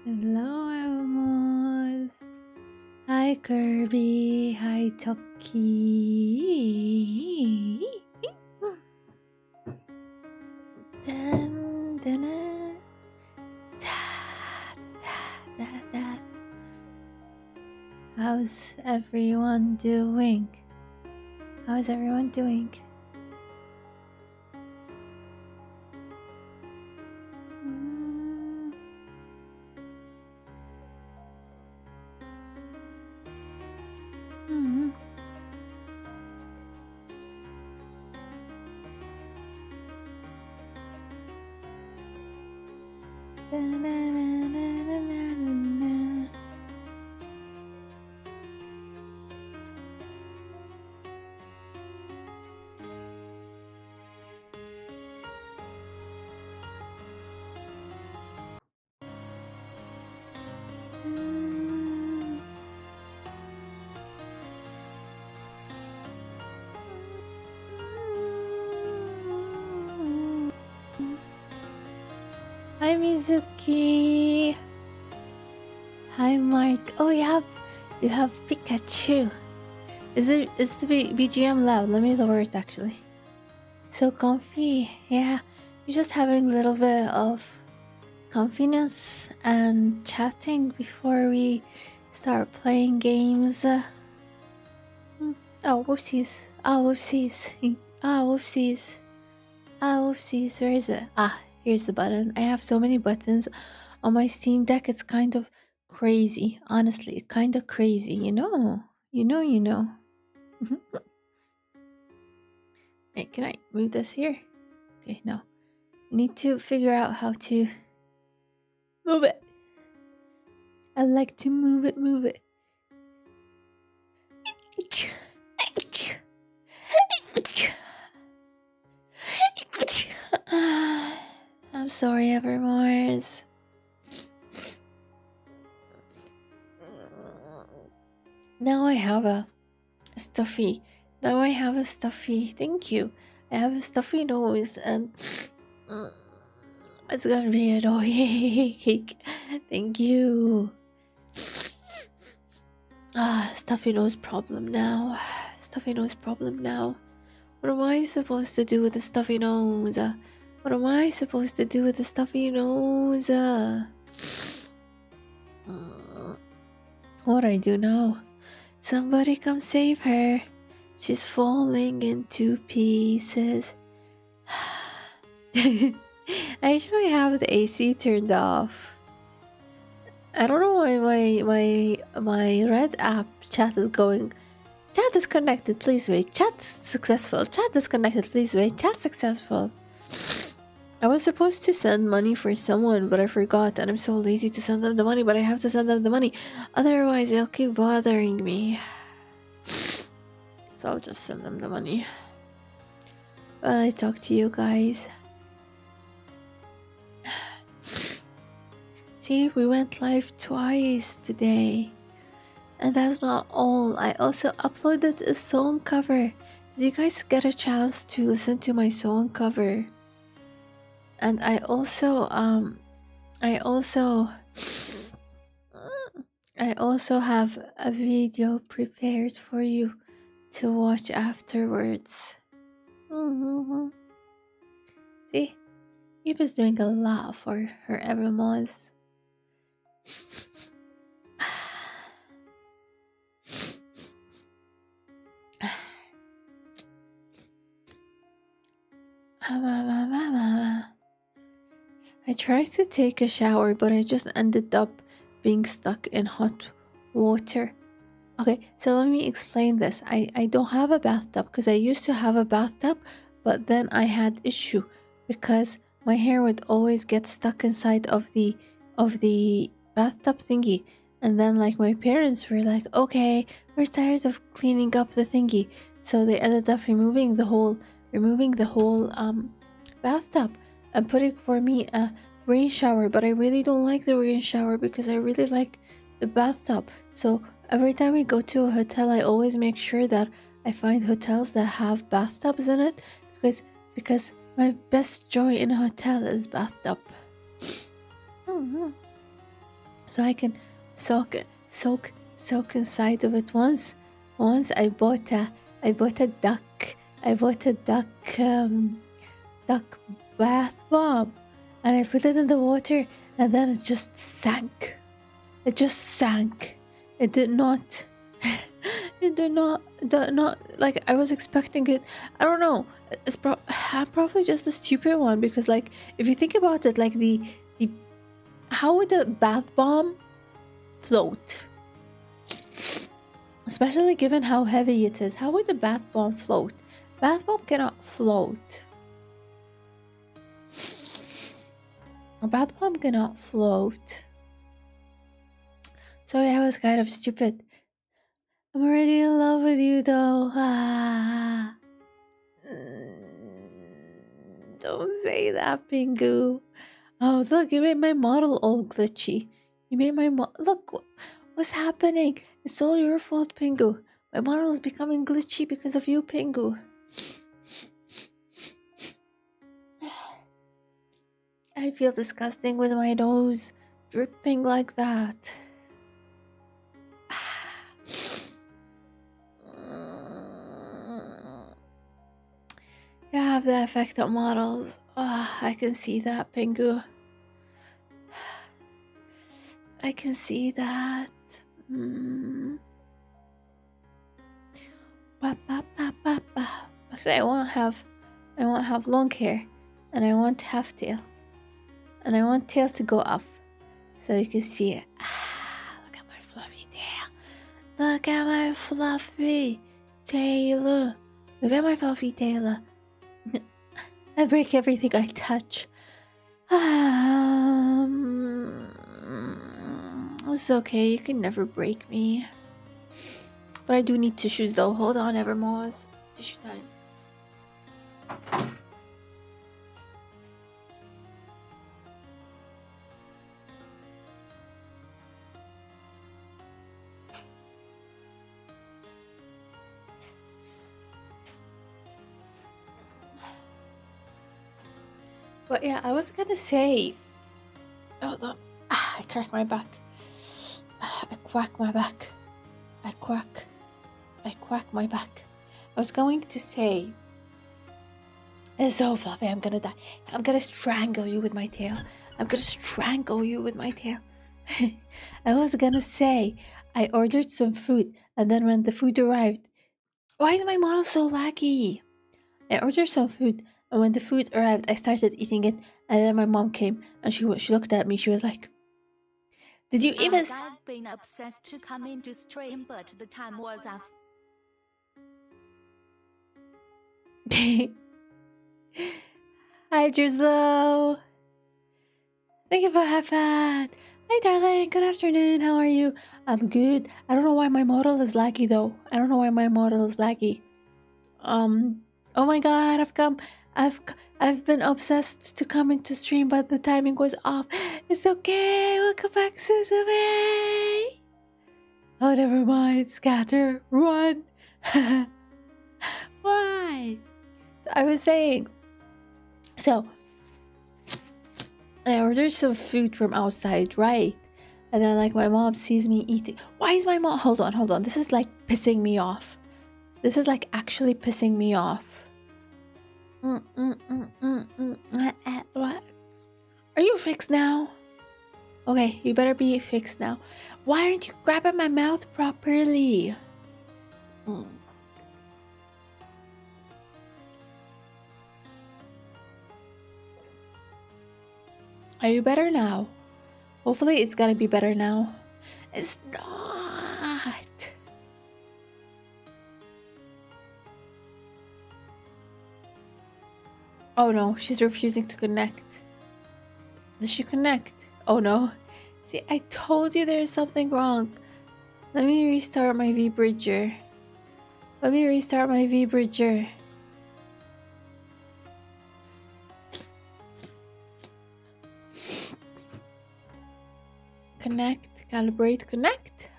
Hello, Elmos. Hi, Kirby. Hi, Toki. Dun, dun, dun. Da, da, da, da. How's everyone doing? How's everyone doing? Hi, Mizuki. Hi, Mark. Oh, you have Pikachu. Is the BGM loud? Let me lower it actually. So comfy. Yeah, we're just having a little bit of comfiness and chatting before we start playing games. Oh, whoopsies. Oh, whoopsies. Ah, whoopsies. Ah, whoopsies. Where is it? Ah, here's the button. I have so many buttons on my Steam Deck. It's kind of crazy. Honestly, kind of crazy. You know. Wait, can I move this here? Okay, no. I need to figure out how to move it. I like to move it. I'm sorry, Evermores. Now I have a stuffy. Thank you. I have a stuffy nose and it's gonna be annoying. Thank you. Stuffy nose problem now. What am I supposed to do with the stuffy nose? What What do I do now? Somebody come save her. She's falling into pieces. I actually have the AC turned off. I don't know why my red app chat is going. Chat disconnected, please wait. Chat successful. Chat disconnected, please wait. Chat successful. I was supposed to send money for someone, but I forgot, and I'm so lazy to send them the money, but I have to send them the money. Otherwise, they'll keep bothering me. So I'll just send them the money. While I talk to you guys. See, we went live twice today. And that's not all. I also uploaded a song cover. Did you guys get a chance to listen to my song cover? And I also have a video prepared for you to watch afterwards. See, Eva's doing a lot for her Evermores. I tried to take a shower, but I just ended up being stuck in hot water. Okay, so let me explain this. I don't have a bathtub because I used to have a bathtub, but then I had issue because my hair would always get stuck inside of the bathtub thingy. And then like my parents were like, okay, we're tired of cleaning up the thingy. So they ended up removing the whole bathtub and putting for me a rain shower. But I really don't like the rain shower because I really like the bathtub. So every time we go to a hotel, I always make sure that I find hotels that have bathtubs in it because my best joy in a hotel is bathtub. so I can soak inside of it. Once I bought a duck. I bought a duck bath bomb, and I put it in the water, and then it just sank. It just sank. It did not. It did not like I was expecting it. I don't know. I'm probably just a stupid one because, like, if you think about it, like the how would a bath bomb float? Especially given how heavy it is. How would a bath bomb float? Bath bomb cannot float. A bath bomb cannot float. Sorry, I was kind of stupid. I'm already in love with you, though. Don't say that, Pingu. Oh, look, you made my model all glitchy. You made my look, what's happening? It's all your fault, Pingu. My model is becoming glitchy because of you, Pingu. I feel disgusting with my nose dripping like that. You have the effect of models. Oh, I can see that, Pingu. I can see that. Because I won't have long hair, and I want half tail, and I want tails to go up, so you can see it. Look at my fluffy tail. Look at my fluffy tail. Look at my fluffy tail. I break everything I touch. It's okay, you can never break me. But I do need tissues though. Hold on, Evermore. Tissue time. But yeah, I was gonna say. Hold on. I crack my back. I quack my back. I quack my back. I was going to say. It's so fluffy, I'm gonna die. I'm gonna strangle you with my tail. I'm gonna strangle you with my tail. I was gonna say, I ordered some food, and then when the food arrived, why is my model so laggy? I ordered some food, and when the food arrived, I started eating it, and then my mom came, and she looked at me, she was like, did you even... I've been obsessed to come into stream, but the time was off. Hi, Drizzlo. Thank you for having. Hi, darling. Good afternoon. How are you? I'm good. I don't know why my model is laggy, though. I don't know why my model is laggy. Oh my god, I've been obsessed to come into stream, but the timing was off. It's okay. Welcome back, Suzume. Oh, never mind. Scatter. Run. Why? So I was saying. So I ordered some food from outside, right? And then, like, my mom sees me eating. Why is my mom... Hold on. This is, like, pissing me off. This is, like, actually pissing me off. What? Are you fixed now? Okay, you better be fixed now. Why aren't you grabbing my mouth properly? Are you better now? Hopefully it's gonna be better now. It's not. Oh no, she's refusing to connect. Does she connect? Oh no. See, I told you there's something wrong. Let me restart my V-Bridger. Connect, calibrate, connect.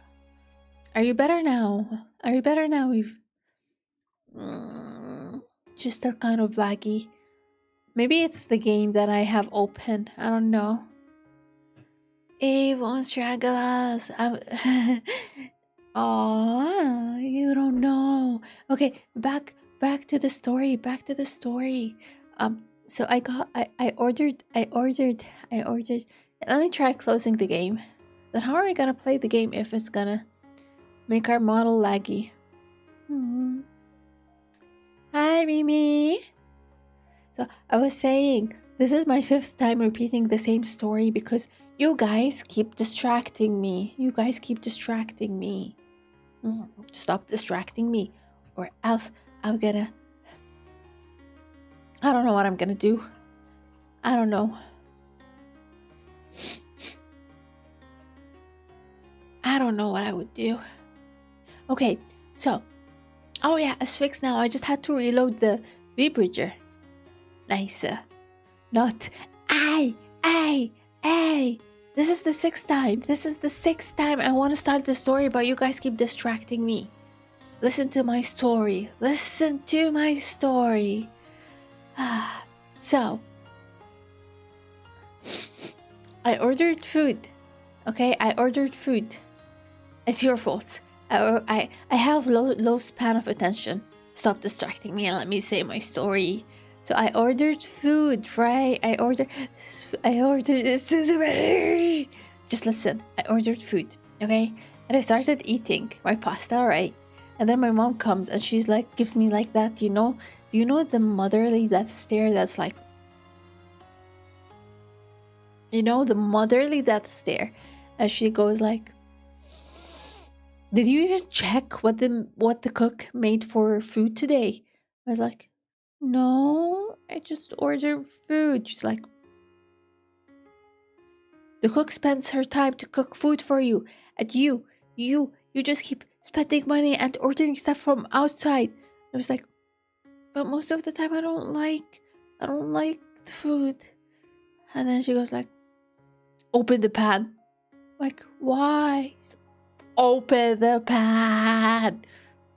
Are you better now? We've... She's still kind of laggy. Maybe it's the game that I have open. I don't know. Eve won't strangle us. Oh, you don't know. Okay, back to the story. Back to the story. So I ordered. Let me try closing the game. Then how are we gonna play the game if it's gonna make our model laggy? Hi, Mimi. So I was saying, this is my 5th time repeating the same story because you guys keep distracting me. Stop distracting me, or else I don't know what I'm gonna do. I don't know. I don't know what I would do. Okay, so. Oh yeah, it's fixed now. I just had to reload the V-Bridger. Nice. Not. Ay. This is the 6th time. I want to start the story, but you guys keep distracting me. Listen to my story. So, I ordered food. Okay, I ordered food. It's your fault. I have low span of attention. Stop distracting me and let me say my story. So I ordered food, right? I ordered. Just listen. I ordered food, okay? And I started eating my pasta, right? And then my mom comes and she's like, gives me like that, you know? Do you know the motherly death stare that's like, you know, the motherly death stare? And she goes like, did you even check what the cook made for food today? I was like, no, I just ordered food. She's like, the cook spends her time to cook food for you, and you just keep spending money and ordering stuff from outside. I was like, but most of the time I don't like the food. And then she goes like, open the pan. I'm like, why? Open the pan.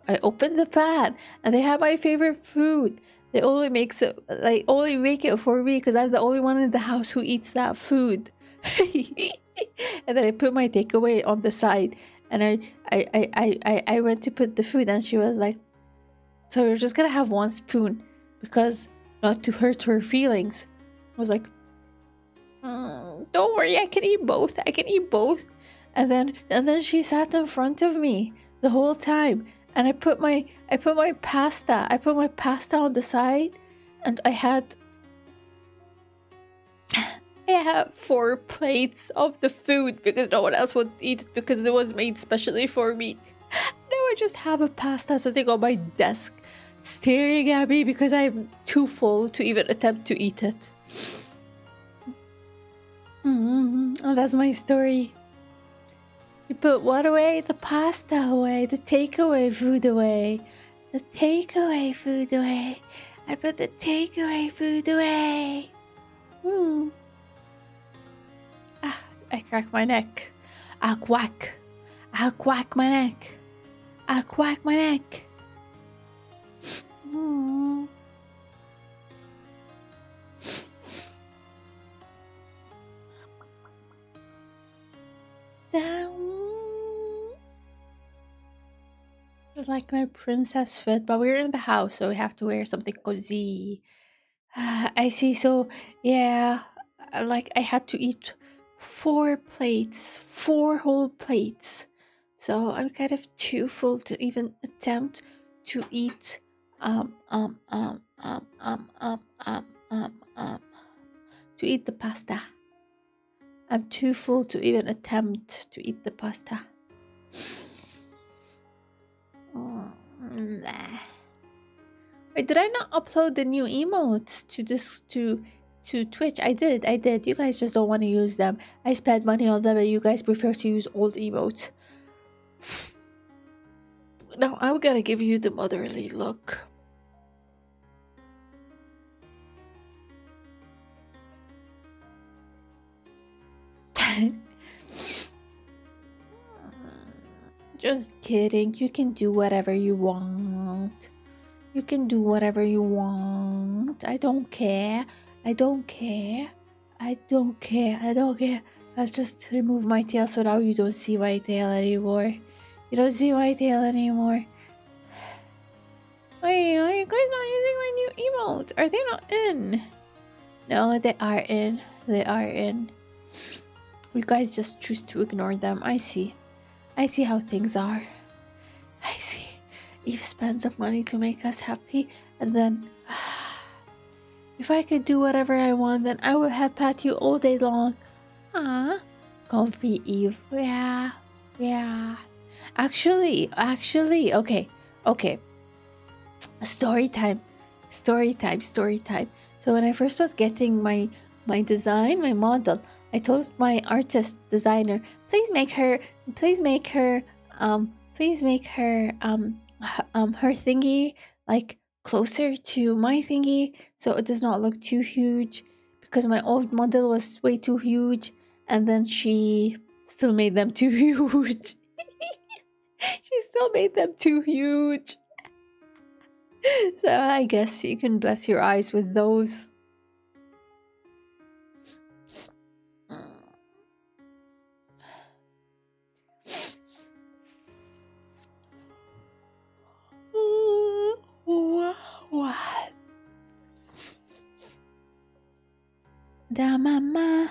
I opened the pan and they have my favorite food. They only make it for me because I'm the only one in the house who eats that food. And then I put my takeaway on the side, and I went to put the food, and she was like, so you're just gonna have 1 spoon because not to hurt her feelings. I was like, don't worry, I can eat both. And then she sat in front of me the whole time, and I put my pasta on the side, and I had 4 plates of the food because no one else would eat it because it was made specially for me. Now I just have a pasta sitting on my desk, staring at me because I'm too full to even attempt to eat it. And that's my story. You put what away? The pasta away. The takeaway food away. I put the takeaway food away. I crack my neck. I quack my neck. It's like my princess fit, but we're in the house, so we have to wear something cozy. I see. So yeah, like I had to eat 4 whole plates. So I'm kind of too full to even attempt to eat to eat the pasta. I'm too full to even attempt to eat the pasta. Wait, did I not upload the new emotes to Twitch? I did. You guys just don't want to use them. I spent money on them and you guys prefer to use old emotes. Now I'm gonna give you the motherly look. Just kidding. You can do whatever you want. I don't care. I'll just remove my tail so now you don't see my tail anymore. You don't see my tail anymore. Wait, are you guys not using my new emotes? Are they not in? No, they are in. They are in. You guys just choose to ignore them. I see. I see how things are. I see. Eve spends some money to make us happy, and then if I could do whatever I want, then I would have pat you all day long. Ah, comfy Eve. Yeah, yeah. Actually, okay. Story time. So when I first was getting my design, my model, I told my artist designer, please make her her thingy like closer to my thingy so it does not look too huge, because my old model was way too huge, and then she still made them too huge. She still made them too huge. So I guess you can bless your eyes with those. What? Da mama.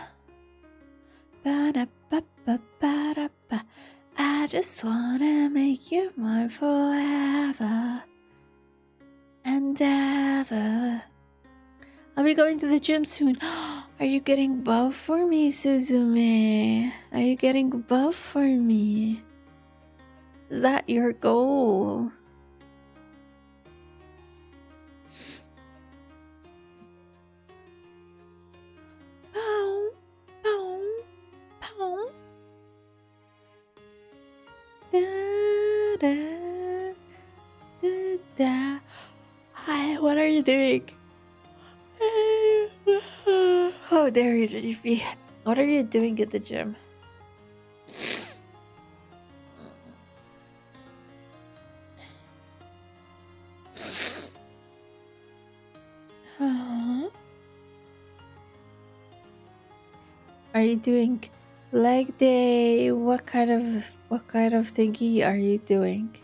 Ba-da-ba-ba-ba-da-ba. I just wanna make you mine forever and ever. I'll be going to the gym soon. Are you getting buff for me, Suzume? Are you getting buff for me? Is that your goal? Pow, pow, pow. Da, da, da, da. Hi, what are you doing? Oh, there you be. What are you doing at the gym? Are you doing leg day? What kind of thingy are you doing?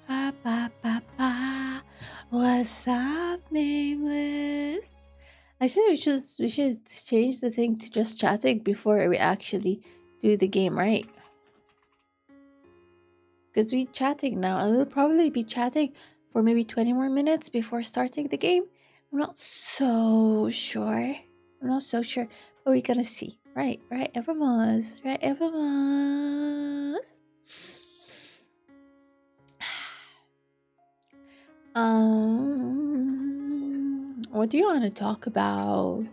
Ba, ba, ba, ba. What's up, nameless? Actually, we should change the thing to just chatting before we actually do the game, right? Because we're chatting now, and we'll probably be chatting for maybe 20 more minutes before starting the game. I'm not so sure. But we're gonna see. Right, Evermore. Right, Evermore. What do you want to talk about?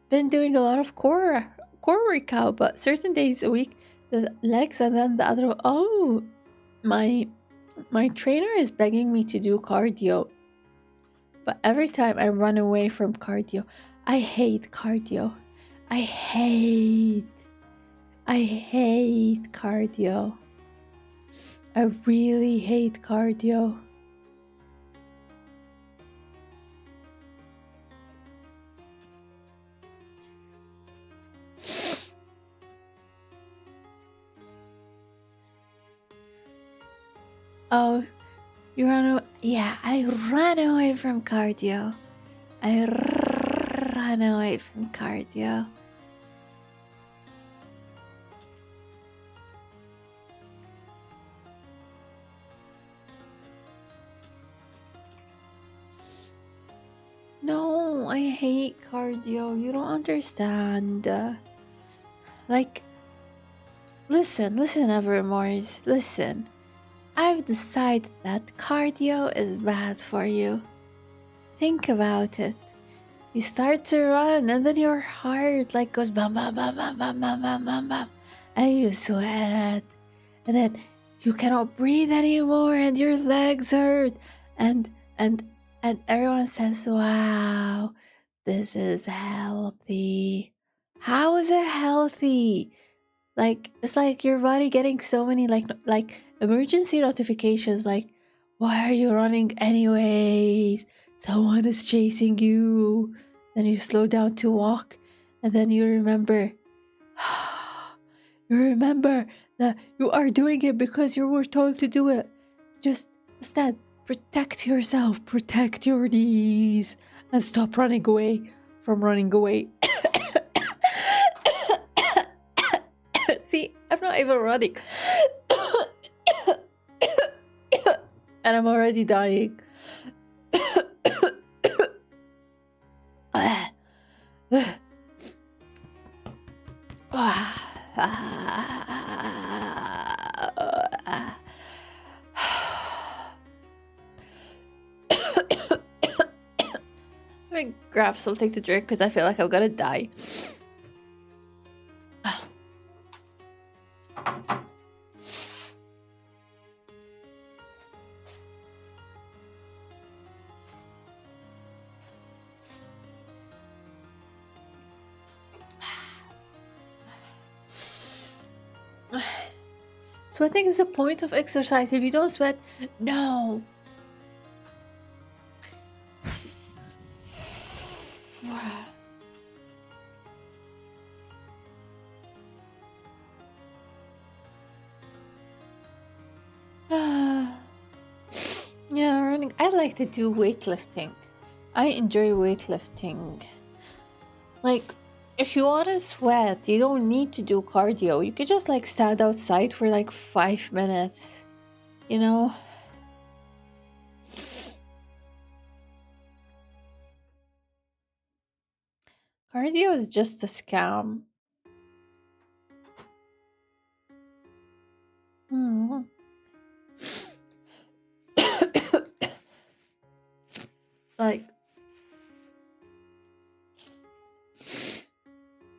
Been doing a lot of core workout, but certain days a week the legs, and then the other. Oh, my trainer is begging me to do cardio, but every time I run away from cardio. I hate cardio. I hate cardio. I really hate cardio. Oh, you ran away? Yeah, I ran away from cardio. No, I hate cardio. You don't understand. Like, listen, Evermores. Listen. I've decided that cardio is bad for you. Think about it. You start to run and then your heart like goes bam bam bam bam bam bam bam bam bam, and you sweat, and then you cannot breathe anymore and your legs hurt, and everyone says, wow, this is healthy. How is it healthy? Like it's like your body getting so many like emergency notifications like why are you running anyways? Someone is chasing you. Then you slow down to walk and then you remember you remember that you are doing it because you were told to do it. Just instead protect yourself, protect your knees and stop running away from running away. See, I'm not even running. And I'm already dying. Let me grab something to drink because I feel like I'm gonna die. Sweating is the point of exercise. If you don't sweat, no. Yeah, running. I like to do weightlifting. I enjoy weightlifting. Like, if you want to sweat, you don't need to do cardio. You could just like stand outside for like 5 minutes, you know? Cardio is just a scam. Like,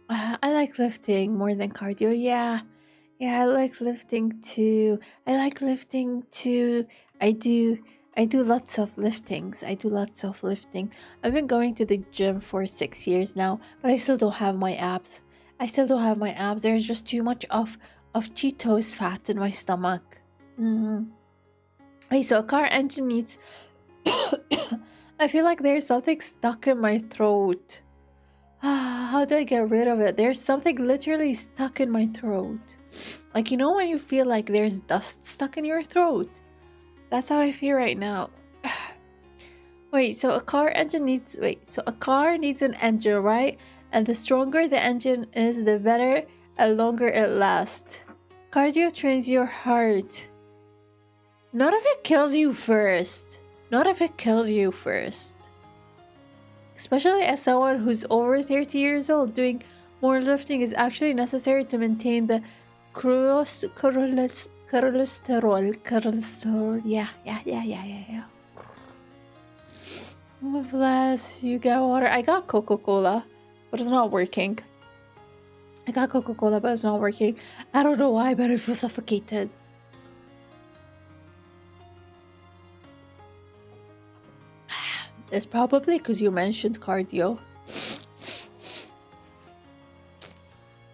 I like lifting more than cardio. Yeah, I like lifting too. I like lifting too. I do lots of liftings. I do lots of lifting. I've been going to the gym for 6 years now, but I still don't have my abs. There's just too much of Cheetos fat in my stomach. Hey, so a car engine needs. I feel like there's something stuck in my throat. How do I get rid of it? There's something literally stuck in my throat. Like, you know when you feel like there's dust stuck in your throat? That's how I feel right now. So a car needs an engine, right? And the stronger the engine is, the better and longer it lasts. Cardio trains your heart. Not if it kills you first. Especially as someone who's over 30 years old, doing more lifting is actually necessary to maintain the cholesterol. Yeah. Bless you, get water. I got Coca-Cola, but it's not working. I don't know why, but I feel suffocated. It's probably because you mentioned cardio.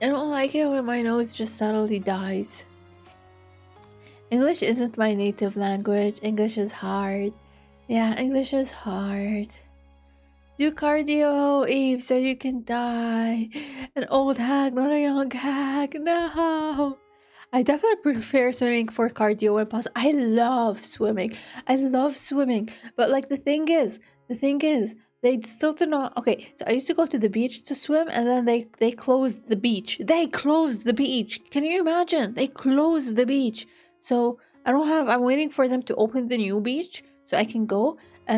I don't like it when my nose just suddenly dies. English isn't my native language. English is hard. Yeah, English is hard. Do cardio, Eve, so you can die. An old hag, not a young hag. No. I definitely prefer swimming for cardio when possible. I love swimming. But like the thing is, they still do not. Okay, so I used to go to the beach to swim, and then they closed the beach. Can you imagine? They closed the beach. So I'm waiting for them to open the new beach so I can go.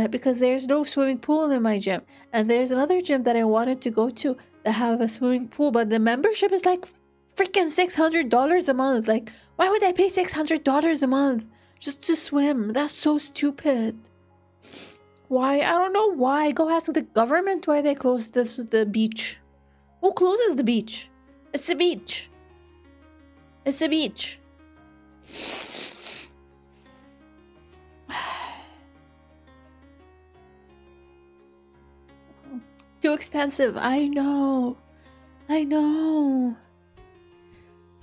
Because there's no swimming pool in my gym, and there's another gym that I wanted to go to that have a swimming pool, but the membership is like freaking $600 a month. Like, why would I pay $600 a month just to swim? That's so stupid. Why? I don't know why. Go ask the government why they closed the beach. Who closes the beach? It's a beach. Too expensive. I know.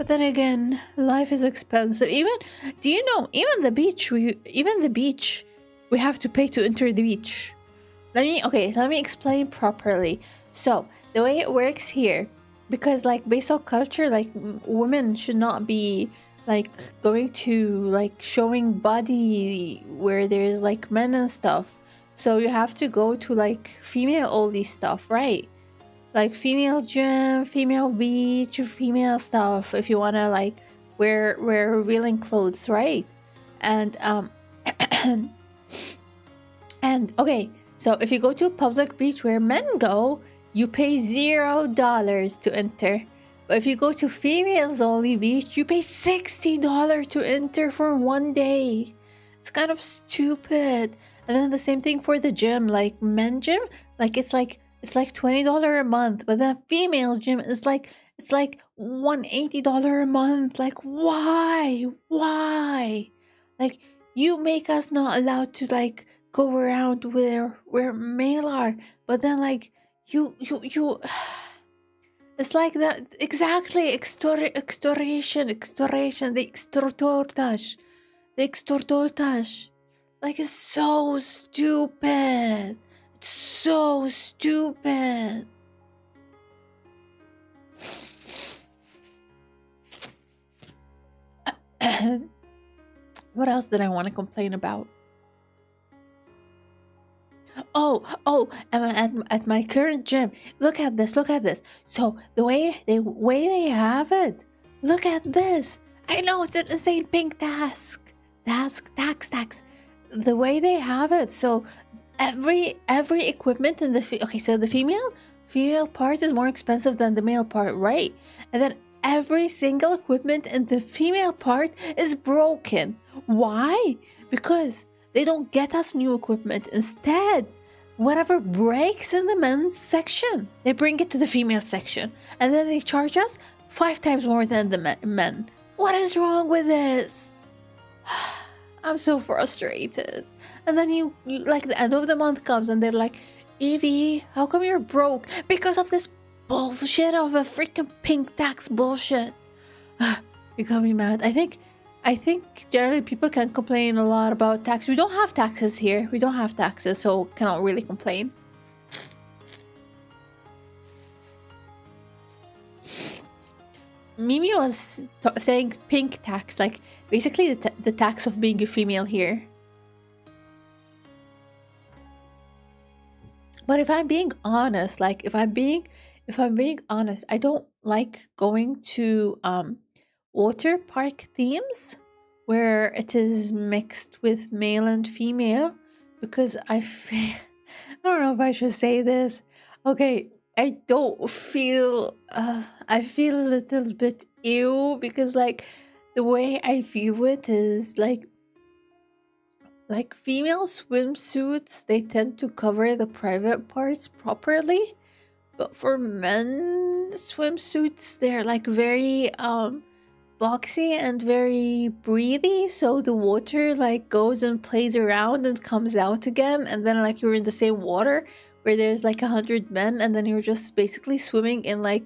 But then again, life is expensive. Even, do you know, even the beach, we have to pay to enter the beach. Let me explain properly. So, the way it works here, because like based on culture, like women should not be like going to like showing body where there's like men and stuff. So you have to go to like female only stuff, right? Like female gym, female beach, female stuff if you wanna like wear revealing clothes, right? And and okay, so if you go to a public beach where men go, you pay $0 to enter. But if you go to females only beach, you pay $60 to enter for one day. It's kind of stupid. And then the same thing for the gym, like men gym, like it's like $20 a month, but then female gym is like it's like $180 a month. Like why? Why? Like you make us not allowed to like go around where male are, but then like you it's like that exactly extortion the extortage like it's so stupid. It's so stupid. What else did I want to complain about? Oh, at my current gym. Look at this. So the way they have it. Look at this. I know it's an insane pink tax. The way they have it. So every equipment in the okay. So the female part is more expensive than the male part, right? And then every single equipment in the female part is broken. Why? Because they don't get us new equipment. Instead, whatever breaks in the men's section, they bring it to the female section. And then they charge us 5 times more than the men. What is wrong with this? I'm so frustrated. And then you like the end of the month comes and they're like, Evie, how come you're broke? Because of this bullshit of a freaking pink tax bullshit. You got me mad. I think generally people can complain a lot about tax. We don't have taxes here. We don't have taxes, so cannot really complain. Mimi was saying pink tax, like basically the tax of being a female here. But if I'm being honest, I don't like going to water park themes where it is mixed with male and female because I don't know if I should say this. Okay, I feel a little bit ew because like the way I view it is like female swimsuits, they tend to cover the private parts properly, but for men swimsuits, they're like very boxy and very breathy, so the water like goes and plays around and comes out again, and then like you're in the same water where there's like 100 men, and then you're just basically swimming in like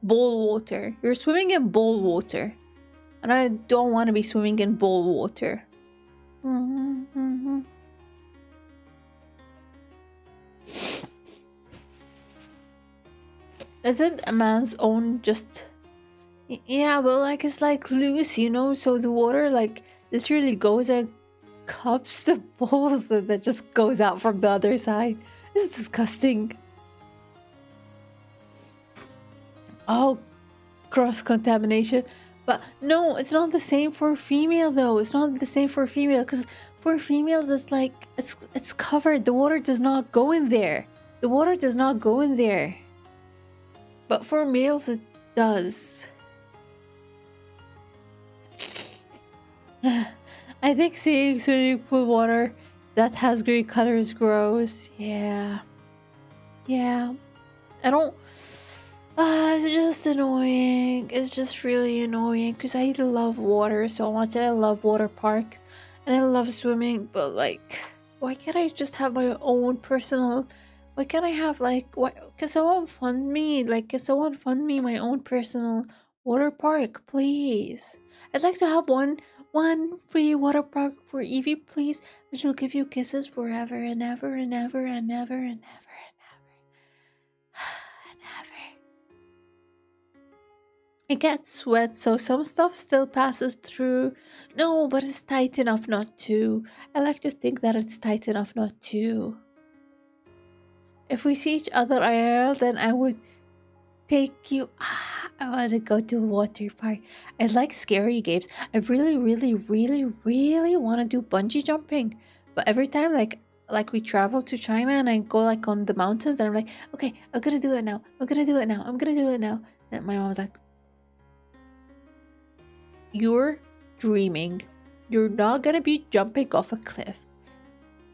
bowl water. You're swimming in bowl water, and I don't want to be swimming in bowl water. Isn't a man's own just yeah, but like it's like loose, you know, so the water like literally goes and cups the bowls and that just goes out from the other side. It's disgusting. Oh, cross contamination. But no, it's not the same for female though. It's not the same for female because for females it's like it's covered. The water does not go in there. The water does not go in there. But for males it does. I think seeing swimming pool water that has green color is gross. Yeah. I don't. It's just annoying. It's just really annoying because I love water so much and I love water parks and I love swimming. But like, why can't I just have my own personal? Why can't I have like what? Can someone fund me? Like, can someone fund me my own personal water park, please. I'd like to have one free water park for Evie, please, which will give you kisses forever and ever and ever and ever and ever and ever and ever. It gets wet, so some stuff still passes through. No, but it's tight enough not to. I like to think that it's tight enough not to. If we see each other IRL, then I would take you. I want to go to a water park. I like scary games. I really, really, really, really want to do bungee jumping. But every time, like we travel to China and I go like on the mountains, and I'm like, okay, I'm gonna do it now. I'm gonna do it now. I'm gonna do it now. And my mom's like, you're dreaming. You're not gonna be jumping off a cliff.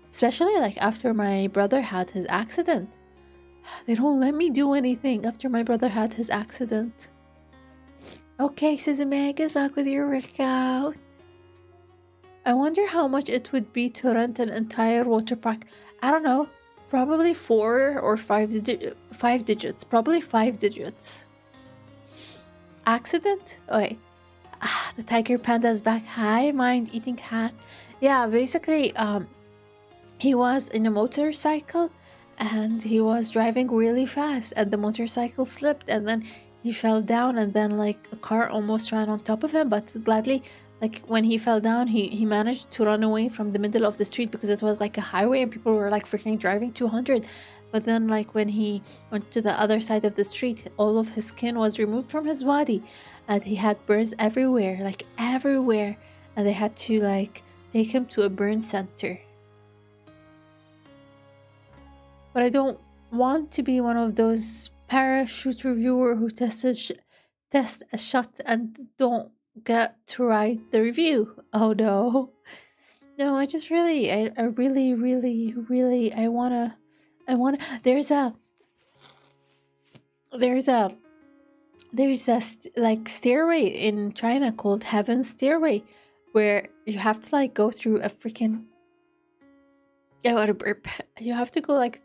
Especially like after my brother had his accident. They don't let me do anything after my brother had his accident. Okay, Suzume, good luck with your workout. I wonder how much it would be to rent an entire water park. I don't know. Probably 4 or 5 digits. Probably 5 digits. Accident? Okay. The tiger panda's back. Hi, mind eating cat. Yeah, basically, he was in a motorcycle and he was driving really fast and the motorcycle slipped and then he fell down and then like a car almost ran on top of him, but gladly, like when he fell down, he managed to run away from the middle of the street because it was like a highway and people were like freaking driving 200. But then like when he went to the other side of the street, all of his skin was removed from his body and he had burns everywhere, like everywhere, and they had to like take him to a burn center. But I don't want to be one of those parachute reviewer who test a shot and don't get to write the review. Oh no. No, I just really, I really, really, really, I wanna, there's a like stairway in China called Heaven Stairway, where you have to like go through a freaking, I want to burp. You have to go like,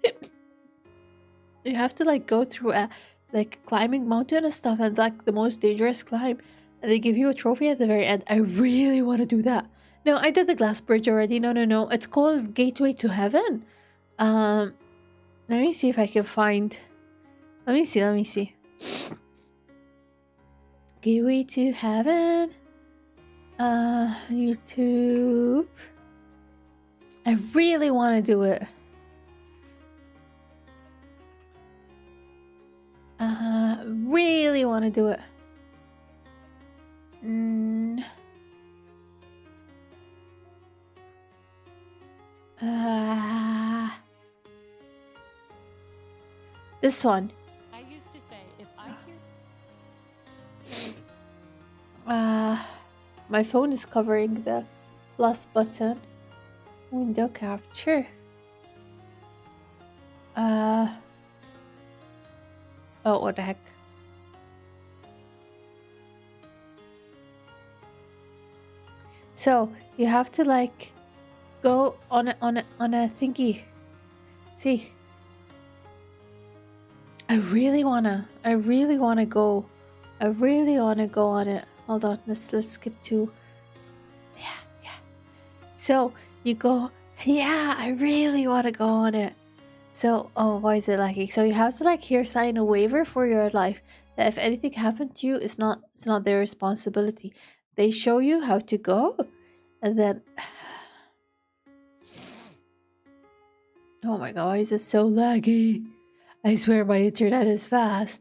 you have to like go through a like climbing mountain and stuff, and like the most dangerous climb, and they give you a trophy at the very end. I really want to do that. No, I did the glass bridge already. No. It's called Gateway to Heaven. Let me see if I can find. Let me see. Gateway to Heaven. YouTube. I really want to do it. Really want to do it. This one. I used to say if I hear My phone is covering the plus button. Window capture. Oh, what the heck? So you have to like go on a thingy. See, I really wanna go. I really wanna go on it. Hold on, let's skip to. Yeah. So you go. Yeah, I really wanna go on it. So, oh, why is it lagging? So you have to like here sign a waiver for your life that if anything happened to you, it's not their responsibility. They show you how to go, and then oh my god, why is it so laggy? I swear my internet is fast.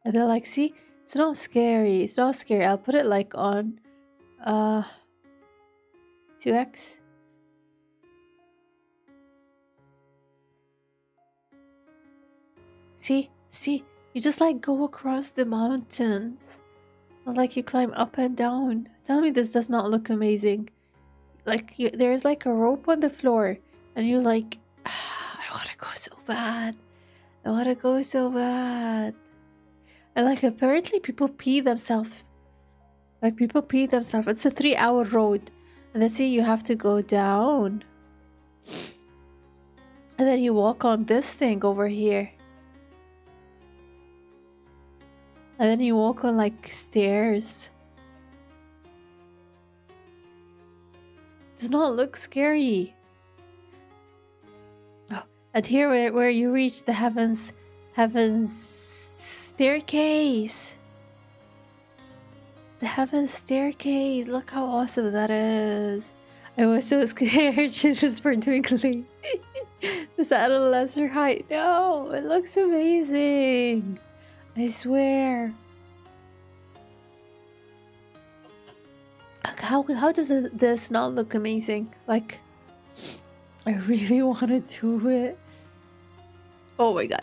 And they're like, see, it's not scary. It's not scary. I'll put it like on 2x. See, you just like go across the mountains. Like you climb up and down. Tell me this does not look amazing. Like there's like a rope on the floor, and you're like, I want to go so bad. And like apparently people pee themselves. It's a 3-hour road, and let's see, you have to go down, and then you walk on this thing over here. and then you walk on like stairs. Does not look scary. Oh, and here where you reach the heavens staircase. The heavens staircase. Look how awesome that is. I was so scared just for twinkling. This at a lesser height. No, it looks amazing. I swear. How does this not look amazing? Like, I really want to do it. Oh my god.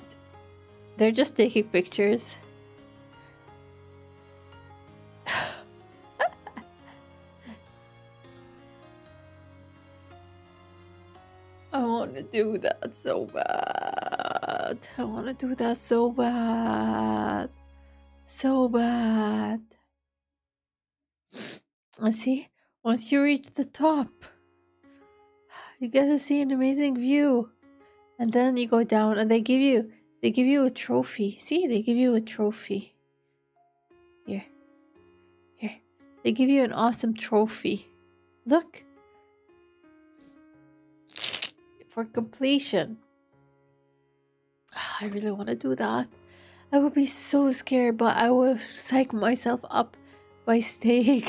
They're just taking pictures. I want to do that so bad. I want to do that so bad. So bad. And see, once you reach the top, you get to see an amazing view. And then you go down and they give you a trophy. See, they give you a trophy. Here. They give you an awesome trophy. Look. For completion. I really want to do that. I would be so scared, but I will psych myself up by saying,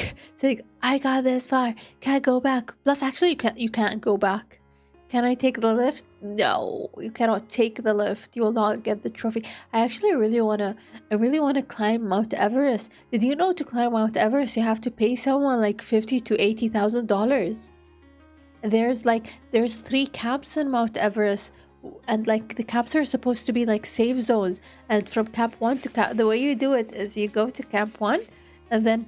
I got this far, can't go back. Plus, actually, you can't go back. Can I take the lift? No, you cannot take the lift. You will not get the trophy. I really wanna climb Mount Everest. Did you know to climb Mount Everest you have to pay someone like $50,000 to $80,000? There's 3 camps in Mount Everest, and like the camps are supposed to be like safe zones. And from camp 1 to the way you do it is you go to camp 1, and then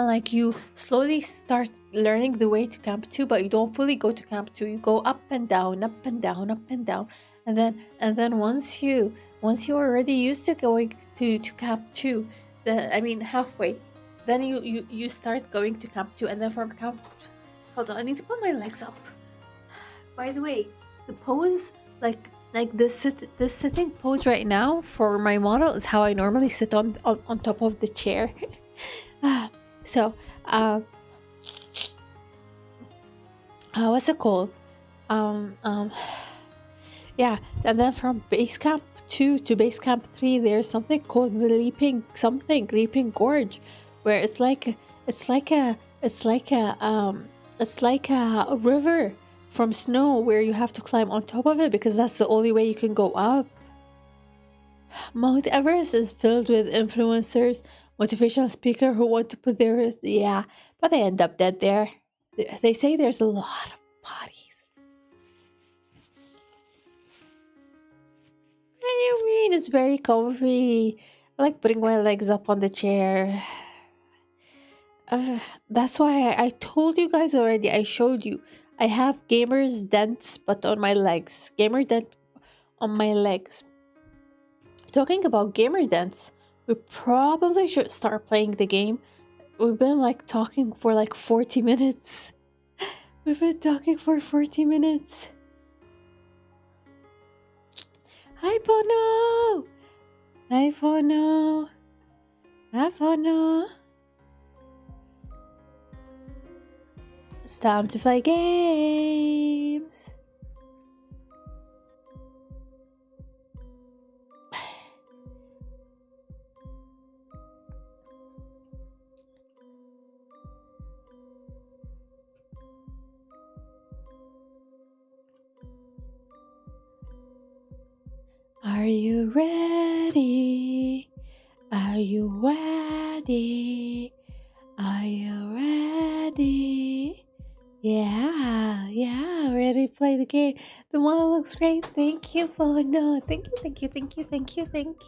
like you slowly start learning the way to camp 2, but you don't fully go to camp 2. You go up and down, up and down, up and down, and then once you're already used to going to camp 2, halfway, then you start going to camp 2, and then from camp. Hold on, I need to put my legs up. By the way, the pose, like this sitting pose right now for my model is how I normally sit on top of the chair. So, what's it called? Yeah, and then from base camp 2 to base camp 3, there's something called the leaping gorge, where it's like a river from snow where you have to climb on top of it because that's the only way you can go up. Mount Everest is filled with influencers, motivational speakers who want to put their but they end up dead there. They say there's a lot of bodies. What do you mean? It's very comfy. I like putting my legs up on the chair. That's why I told you guys already. I showed you. I have gamer's dents, but on my legs. Gamer dent on my legs. Talking about gamer dents, we probably should start playing the game. We've been like talking for like 40 minutes. We've been talking for 40 minutes. Hi, Pono! Hi, Pono! Hi, Pono! It's time to play games. Are you ready? Are you ready? Are you ready? Yeah, ready to play the game. The model looks great. Thank you, Bono. Thank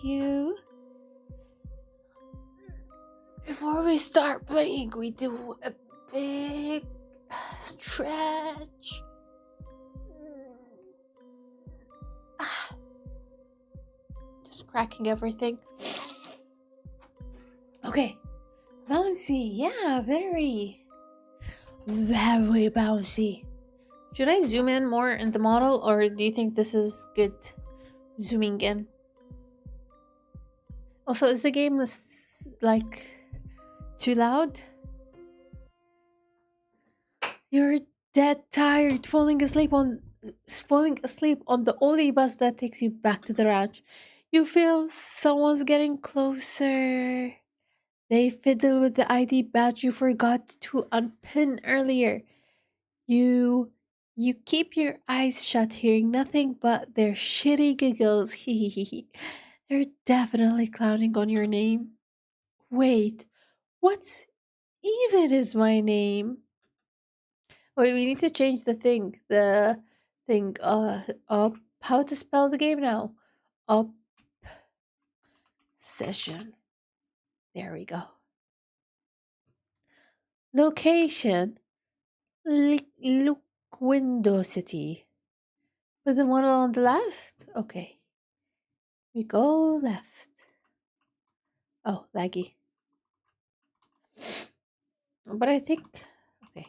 you. Before we start playing, we do a big stretch. Just cracking everything. Okay. Bouncy. Yeah, very bouncy. Should I zoom in more in the model, or do you think this is good zooming in? Also, is the game like too loud? You're dead tired, falling asleep on the only bus that takes you back to the ranch. You feel someone's getting closer. They fiddle with the ID badge you forgot to unpin earlier. You you keep your eyes shut, hearing nothing but their shitty giggles. Hehehe. They're definitely clowning on your name. Wait, what even is my name? Wait, we need to change the thing. The thing. How to spell the game now? Obsession. There we go. Location. Liquidosity. With the model on the left? Okay. We go left. Oh, laggy. But I think. Okay.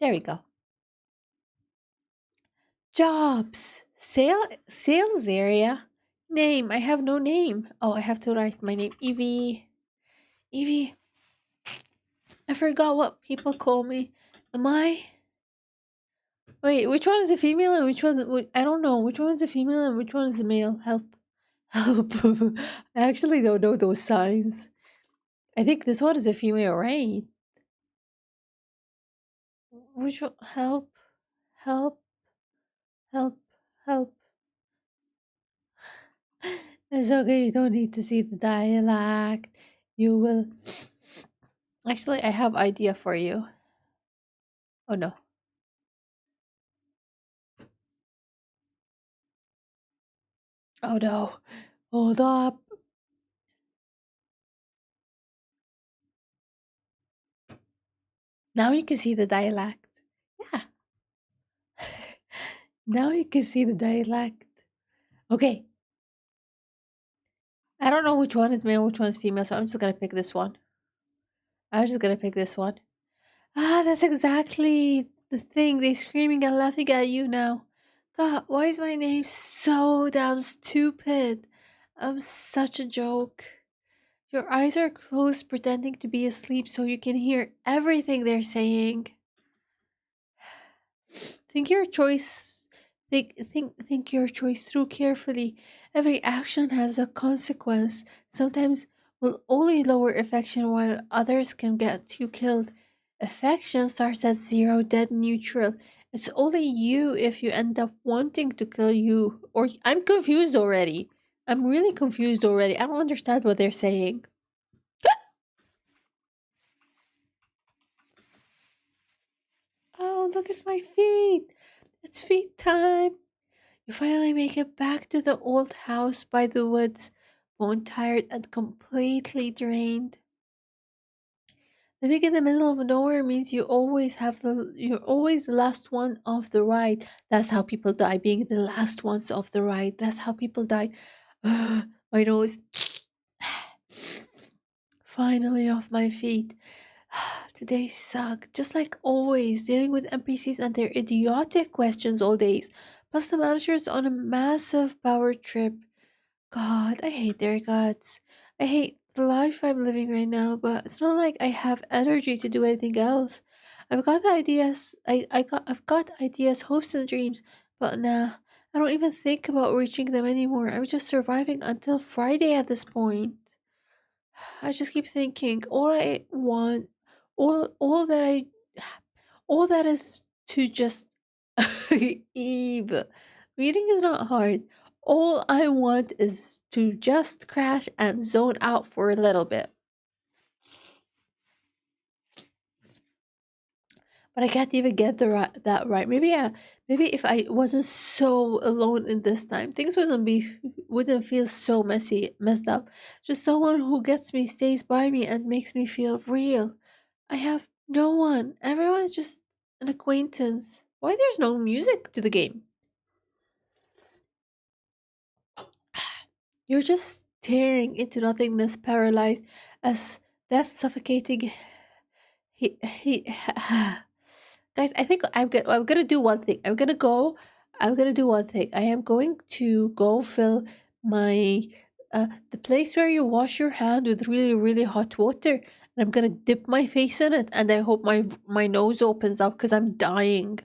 There we go. Jobs. Sales area. Name. I have no name. Oh, I have to write my name. Evie. Evie. I forgot what people call me. Am I? Wait, which one is a female and which one? I don't know. Which one is a female and which one is a male? Help. Help. I actually don't know those signs. I think this one is a female, right? Which one? Help. Help. Help. Help. It's okay. You don't need to see the dialect. You will. Actually, I have idea for you. Oh no. Oh no. Hold up. Now you can see the dialect. Yeah. Now you can see the dialect. Okay. I don't know which one is male, which one is female, so I'm just gonna pick this one. I'm just gonna pick this one. Ah, that's exactly the thing. They screaming and laughing at you now. God, why is my name so damn stupid? I'm such a joke. Your eyes are closed, pretending to be asleep so you can hear everything they're saying. Think your choice think your choice through carefully. Every action has a consequence. Sometimes will only lower affection while others can get you killed. Affection starts at zero dead neutral. It's only you if you end up wanting to kill you. Or I'm confused already. I'm really confused already. I don't understand what they're saying. Oh, look, it's my feet. It's feet time. You finally make it back to the old house by the woods, bone tired and completely drained. Living in the middle of nowhere means you're always the last one of the ride. That's how people die, being the last ones of the ride. That's how people die. My nose. Finally off my feet. Today sucked. Just like always, dealing with NPCs and their idiotic questions all days. Plus the manager's on a massive power trip. God, I hate their guts. I hate the life I'm living right now, but it's not like I have energy to do anything else. I've got ideas, hopes and dreams, but nah, I don't even think about reaching them anymore. I'm just surviving until Friday at this point. I just keep thinking all I want all that I all that is to just Eve. Reading is not hard. All I want is to just crash and zone out for a little bit. But I can't even get that right. Maybe if I wasn't so alone in this time, things wouldn't feel so messed up. Just someone who gets me, stays by me, and makes me feel real. I have no one. Everyone's just an acquaintance. Why there's no music to the game? You're just staring into nothingness, paralyzed as that suffocating. He guys, I think I'm gonna do one thing. I'm gonna do one thing. I am going to go fill my The place where you wash your hand with really, really hot water. And I'm gonna dip my face in it, and I hope my nose opens up because I'm dying.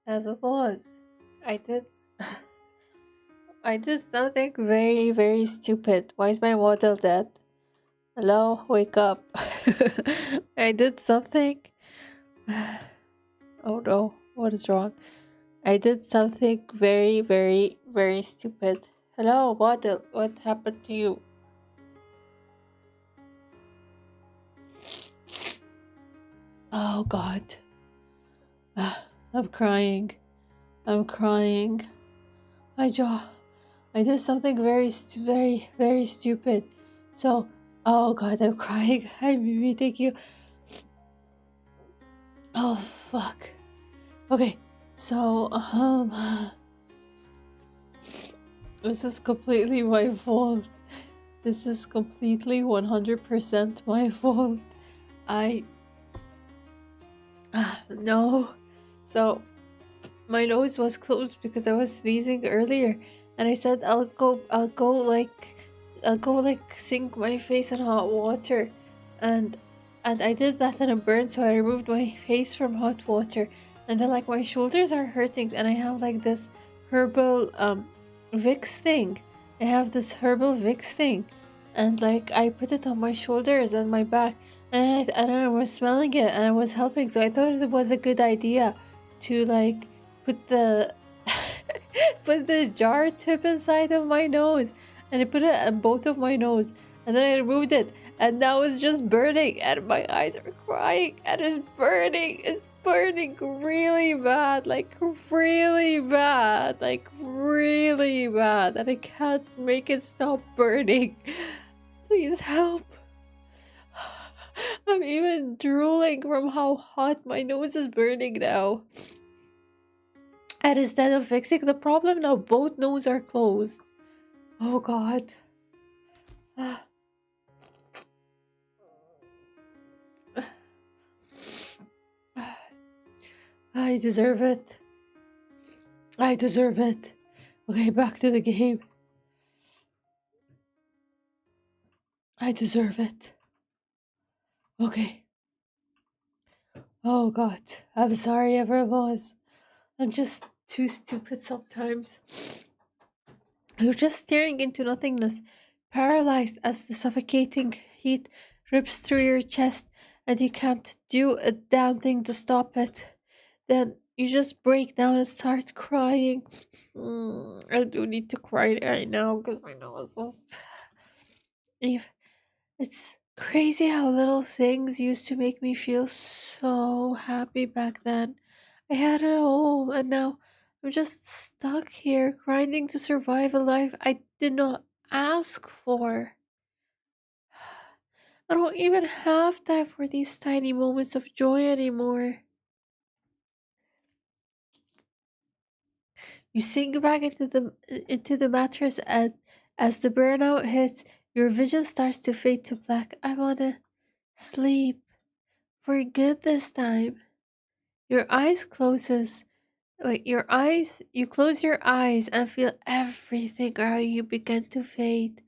As it was, I did. I did something very, very stupid. Why is my water dead? Hello, wake up. I did something. Oh no, what is wrong? I did something very, very, very stupid. Hello, what happened to you? Oh God. I'm crying. I'm crying. I just, I did something very, very stupid. So, oh God, I'm crying. Hi, Mimi, thank you. Oh, fuck. Okay, so, this is completely my fault. This is completely 100% my fault. No. So, my nose was closed because I was sneezing earlier, and I said I'll go like sink my face in hot water, and I did that and it burned, so I removed my face from hot water, and then like my shoulders are hurting, and I have like this herbal Vicks thing. I have this herbal Vicks thing, and like I put it on my shoulders and my back, and I was smelling it and it was helping, so I thought it was a good idea to like put the put the jar tip inside of my nose, and I put it on both of my nose, and then I removed it, and now it's just burning and my eyes are crying and it's burning really bad, like really bad, like really bad, and I can't make it stop burning. Please help. I'm even drooling from how hot my nose is burning now. And instead of fixing the problem, now both noses are closed. Oh God. I deserve it. I deserve it. Okay, back to the game. I deserve it. Okay. Oh God. I'm sorry, everyone. I'm just too stupid sometimes. You're just staring into nothingness, paralyzed as the suffocating heat rips through your chest and you can't do a damn thing to stop it. Then you just break down and start crying. I do need to cry right now because my nose is. It's crazy how little things used to make me feel so happy back then. I had it all, and now I'm just stuck here grinding to survive a life I did not ask for. I don't even have time for these tiny moments of joy anymore. You sink back into the mattress, and as the burnout hits, your vision starts to fade to black. I wanna sleep for good this time. Your eyes closes. Wait, you close your eyes and feel everything around you begin to fade.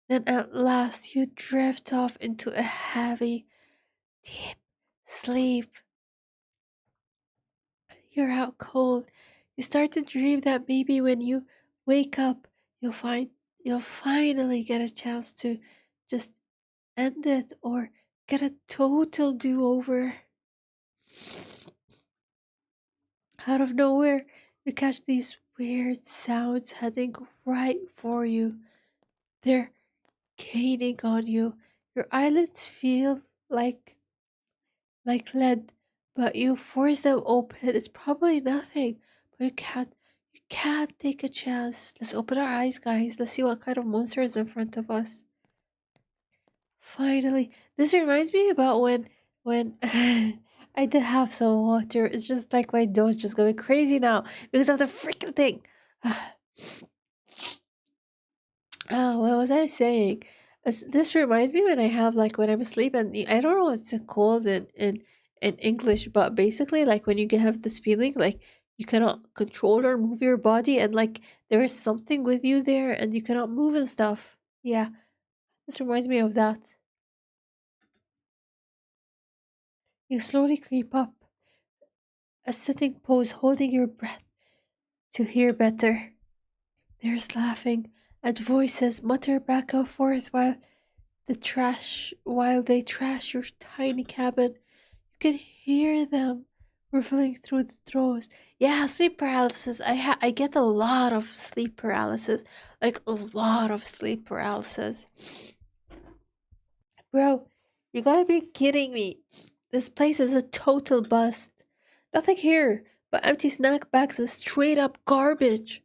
Then at last you drift off into a heavy, deep sleep. You're out cold. You start to dream that maybe when you wake up, you'll finally get a chance to just end it or get a total do-over. Out of nowhere, you catch these weird sounds heading right for you. They're gaining on you. Your eyelids feel like lead, but you force them open. It's probably nothing, but you can't take a chance. Let's open our eyes, guys. Let's see what kind of monster is in front of us. Finally, this reminds me about when I did have some water. It's just like my nose just going crazy now because of the freaking thing. Oh, what was I saying? This reminds me when I have like when I'm asleep, and I don't know what's it called in English, but basically like when you have this feeling like you cannot control or move your body, and like there is something with you there and you cannot move and stuff. Yeah, this reminds me of that. You slowly creep up, a sitting pose, holding your breath to hear better. There's laughing, and voices mutter back and forth while they trash your tiny cabin. You can hear them riffling through the throes. Yeah, sleep paralysis. I get a lot of sleep paralysis. Like a lot of sleep paralysis. Bro, You gotta be kidding me. This place is a total bust. Nothing here but empty snack bags and straight up garbage.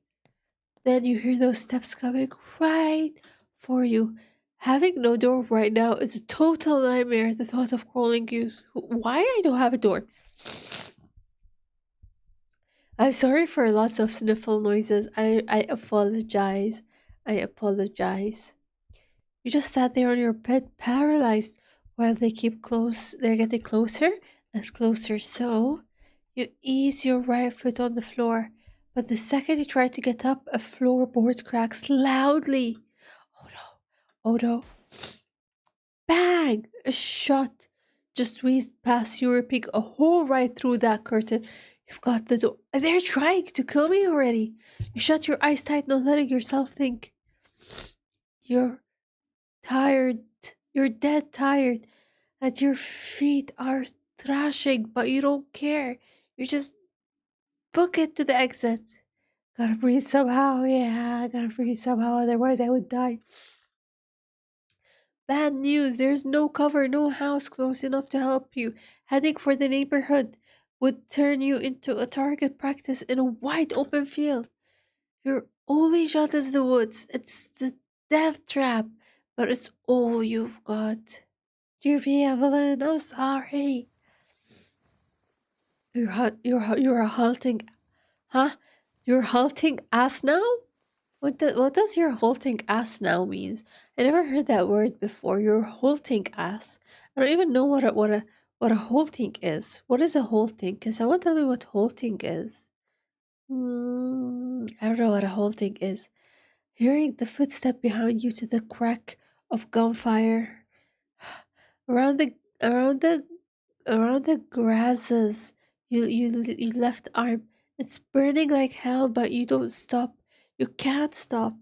Then you hear those steps coming right for you. Having no door right now is a total nightmare. The thought of crawling you. Why I don't have a door? I'm sorry for lots of sniffle noises. I apologize. I apologize. You just sat there on your bed, paralyzed, while they keep close. They're getting closer and closer. So you ease your right foot on the floor, but the second you try to get up, a floorboard cracks loudly. Oh no! Oh no! Bang! A shot just whizzed past you, ripping a hole right through that curtain. You've got the door. They're trying to kill me already. You shut your eyes tight, not letting yourself think. You're tired. You're dead tired. And your feet are thrashing, but you don't care. You just book it to the exit. Gotta breathe somehow. Yeah, gotta breathe somehow. Otherwise, I would die. Bad news. There's no cover, no house close enough to help you. Heading for the neighborhood would turn you into a target practice in a wide open field. Your only shot is the woods. It's the death trap, but it's all you've got. Dear me, Evelyn, I'm sorry. You're a halting, huh? You're halting ass now? What does your halting ass now means? I never heard that word before. Your halting ass. I don't even know what a halting is. What is a halting? Can someone tell me what halting is? I don't know what a halting is. Hearing the footstep behind you to the crack of gunfire around the around the around the grasses. You left arm. It's burning like hell, but you don't stop. You can't stop.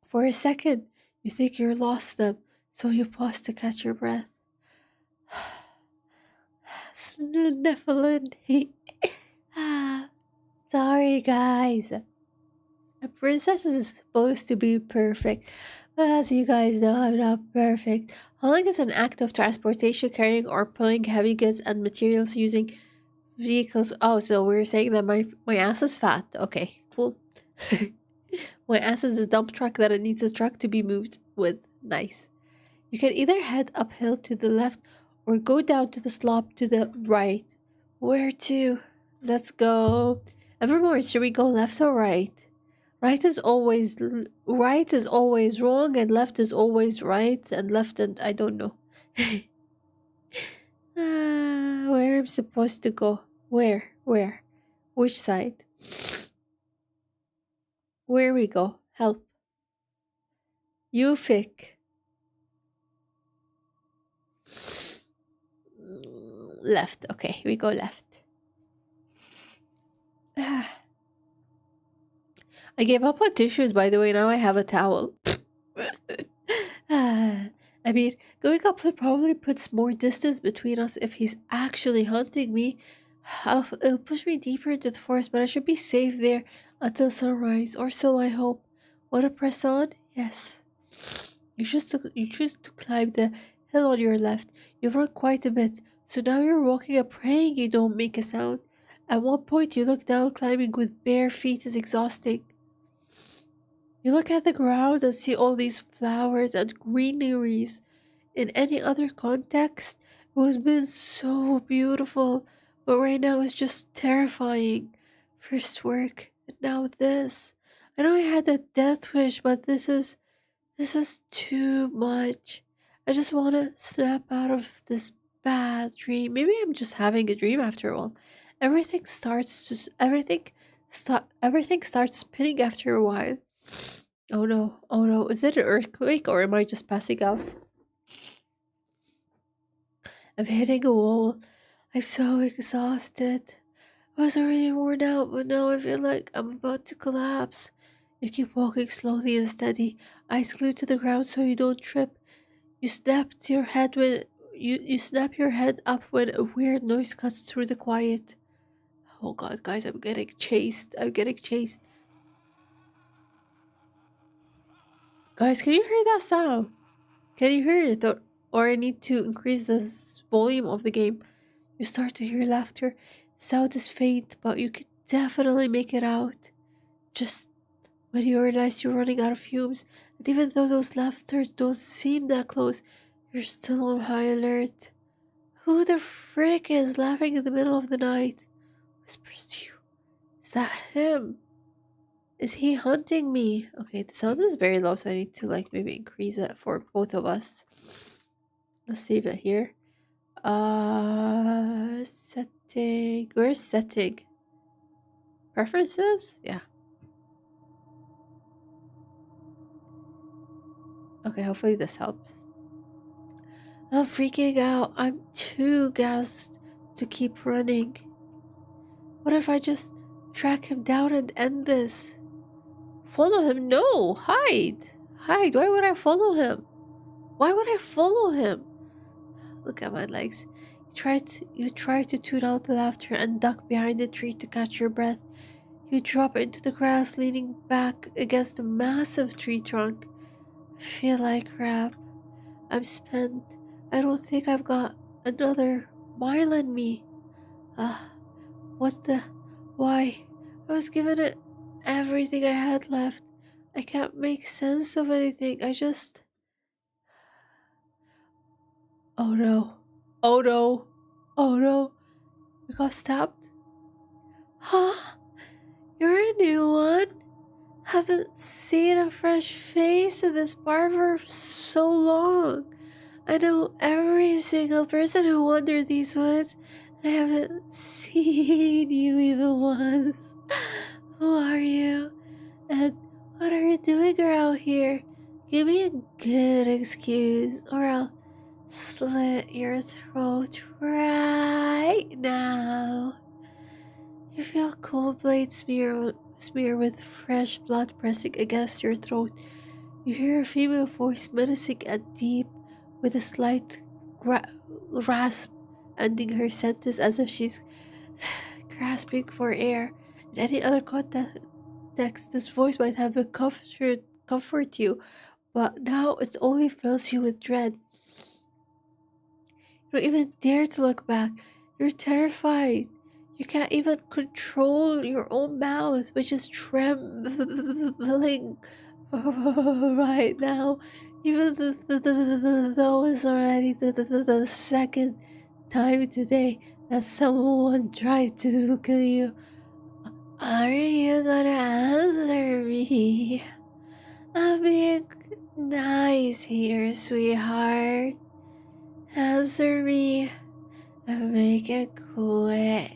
For a second, you think you're lost them, so you pause to catch your breath. Sniffling. Ah, sorry, guys. A princess is supposed to be perfect, but as you guys know, I'm not perfect. Hauling is an act of transportation, carrying or pulling heavy goods and materials using vehicles. Oh, so we're saying that my ass is fat. Okay, cool. My ass is a dump truck that it needs a truck to be moved with. Nice. You can either head uphill to the left or go down to the slope to the right. Where to? Let's go. Evermore, should we go left or right? Right is always wrong and left is always right and left and I don't know. Where I'm supposed to go? Where? Where? Which side? Where we go? Help. You pick. Left. Okay, we go left. I gave up on tissues, by the way. Now I have a towel. I mean, going up probably puts more distance between us if he's actually hunting me. It'll push me deeper into the forest, but I should be safe there until sunrise, or so I hope. Want to press on? Yes. You choose to climb the hill on your left. You've run quite a bit, so now you're walking and praying you don't make a sound. At one point, you look down. Climbing with bare feet is exhausting. You look at the ground and see all these flowers and greeneries. In any other context, it would have been so beautiful, but right now it's just terrifying. First work, and now this. I know I had a death wish, but this is too much. I just want to snap out of this bad dream. Maybe I'm just having a dream after all. Everything starts spinning after a while. Oh no, oh no, is it an earthquake or am I just passing out? I'm hitting a wall. I'm so exhausted. I was already worn out, but now I feel like I'm about to collapse. You keep walking slowly and steady, eyes glued to the ground so you don't trip. You snapped your head when you snap your head up when a weird noise cuts through the quiet. Oh god, guys, I'm getting chased. I'm getting chased. Guys, can you hear that sound? Can you hear it? Or I need to increase the volume of the game. You start to hear laughter. The sound is faint, but you can definitely make it out. Just when you realize you're running out of fumes, and even though those laughters don't seem that close, you're still on high alert. Who the frick is laughing in the middle of the night? Whispers to you. Is that him? Is he hunting me? Okay, the sound is very low, so I need to like maybe increase it for both of us. Let's save it here. Setting. Where's setting? Preferences? Yeah. Okay, hopefully this helps. I'm freaking out. I'm too gassed to keep running. What if I just track him down and end this? Follow him? No! Hide! Hide! Why would I follow him? Why would I follow him? Look at my legs. You try to tune out the laughter and duck behind a tree to catch your breath. You drop into the grass, leaning back against a massive tree trunk. I feel like crap. I'm spent. I don't think I've got another mile in me. What's the... Why? I was given it everything I had left. I can't make sense of anything. I just... Oh no. Oh no. Oh no. We got stabbed? Huh? You're a new one? Haven't seen a fresh face in this bar for so long. I know every single person who wandered these woods, and I haven't seen you even once. Who are you? And what are you doing around here? Give me a good excuse, or I'll slit your throat right now. You feel cold blades smear with fresh blood pressing against your throat. You hear a female voice menacing and deep, with a slight rasp, ending her sentence as if she's grasping for air. In any other context, this voice might have been comfort you, but now it only fills you with dread. You don't even dare to look back. You're terrified. You can't even control your own mouth, which is trembling right now. Even though it's already the second time today that someone tried to kill you. Are you gonna answer me? I'm being nice here, sweetheart. Answer me and make it quick.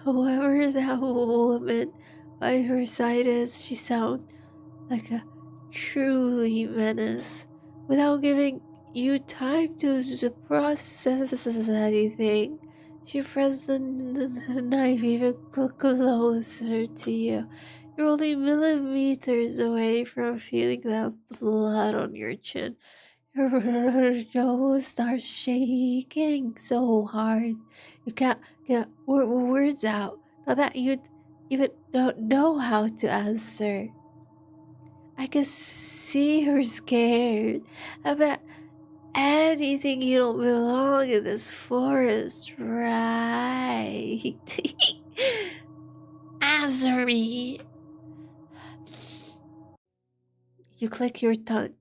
Whoever that woman by her side is, she sounds like a truly menace. Without giving you time to process anything, she pressed the knife even closer to you. You're only millimeters away from feeling that blood on your chin. Your nose starts shaking so hard you can't get words out. Not that you'd even don't know how to answer. I can see her scared. I bet anything you don't belong in this forest, right? Answer me. You click your tongue,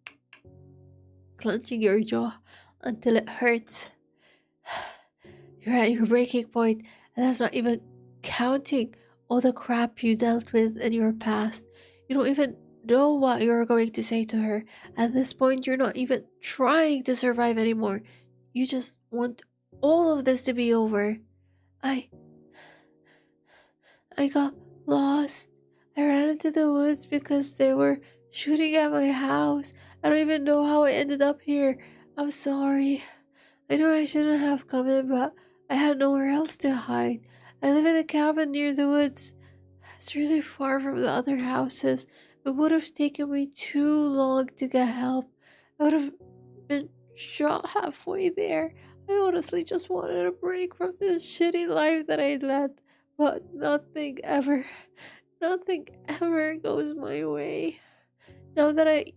clenching your jaw until it hurts. You're at your breaking point, and that's not even counting all the crap you dealt with in your past. You don't even know what you're going to say to her. At this point, you're not even trying to survive anymore. You just want all of this to be over. I got lost. I ran into the woods because they were shooting at my house. I don't even know how I ended up here. I'm sorry. I know I shouldn't have come in, but I had nowhere else to hide. I live in a cabin near the woods. It's really far from the other houses. It would have taken me too long to get help. I would have been shot halfway there. I honestly just wanted a break from this shitty life that I led. But nothing ever goes my way. Now that I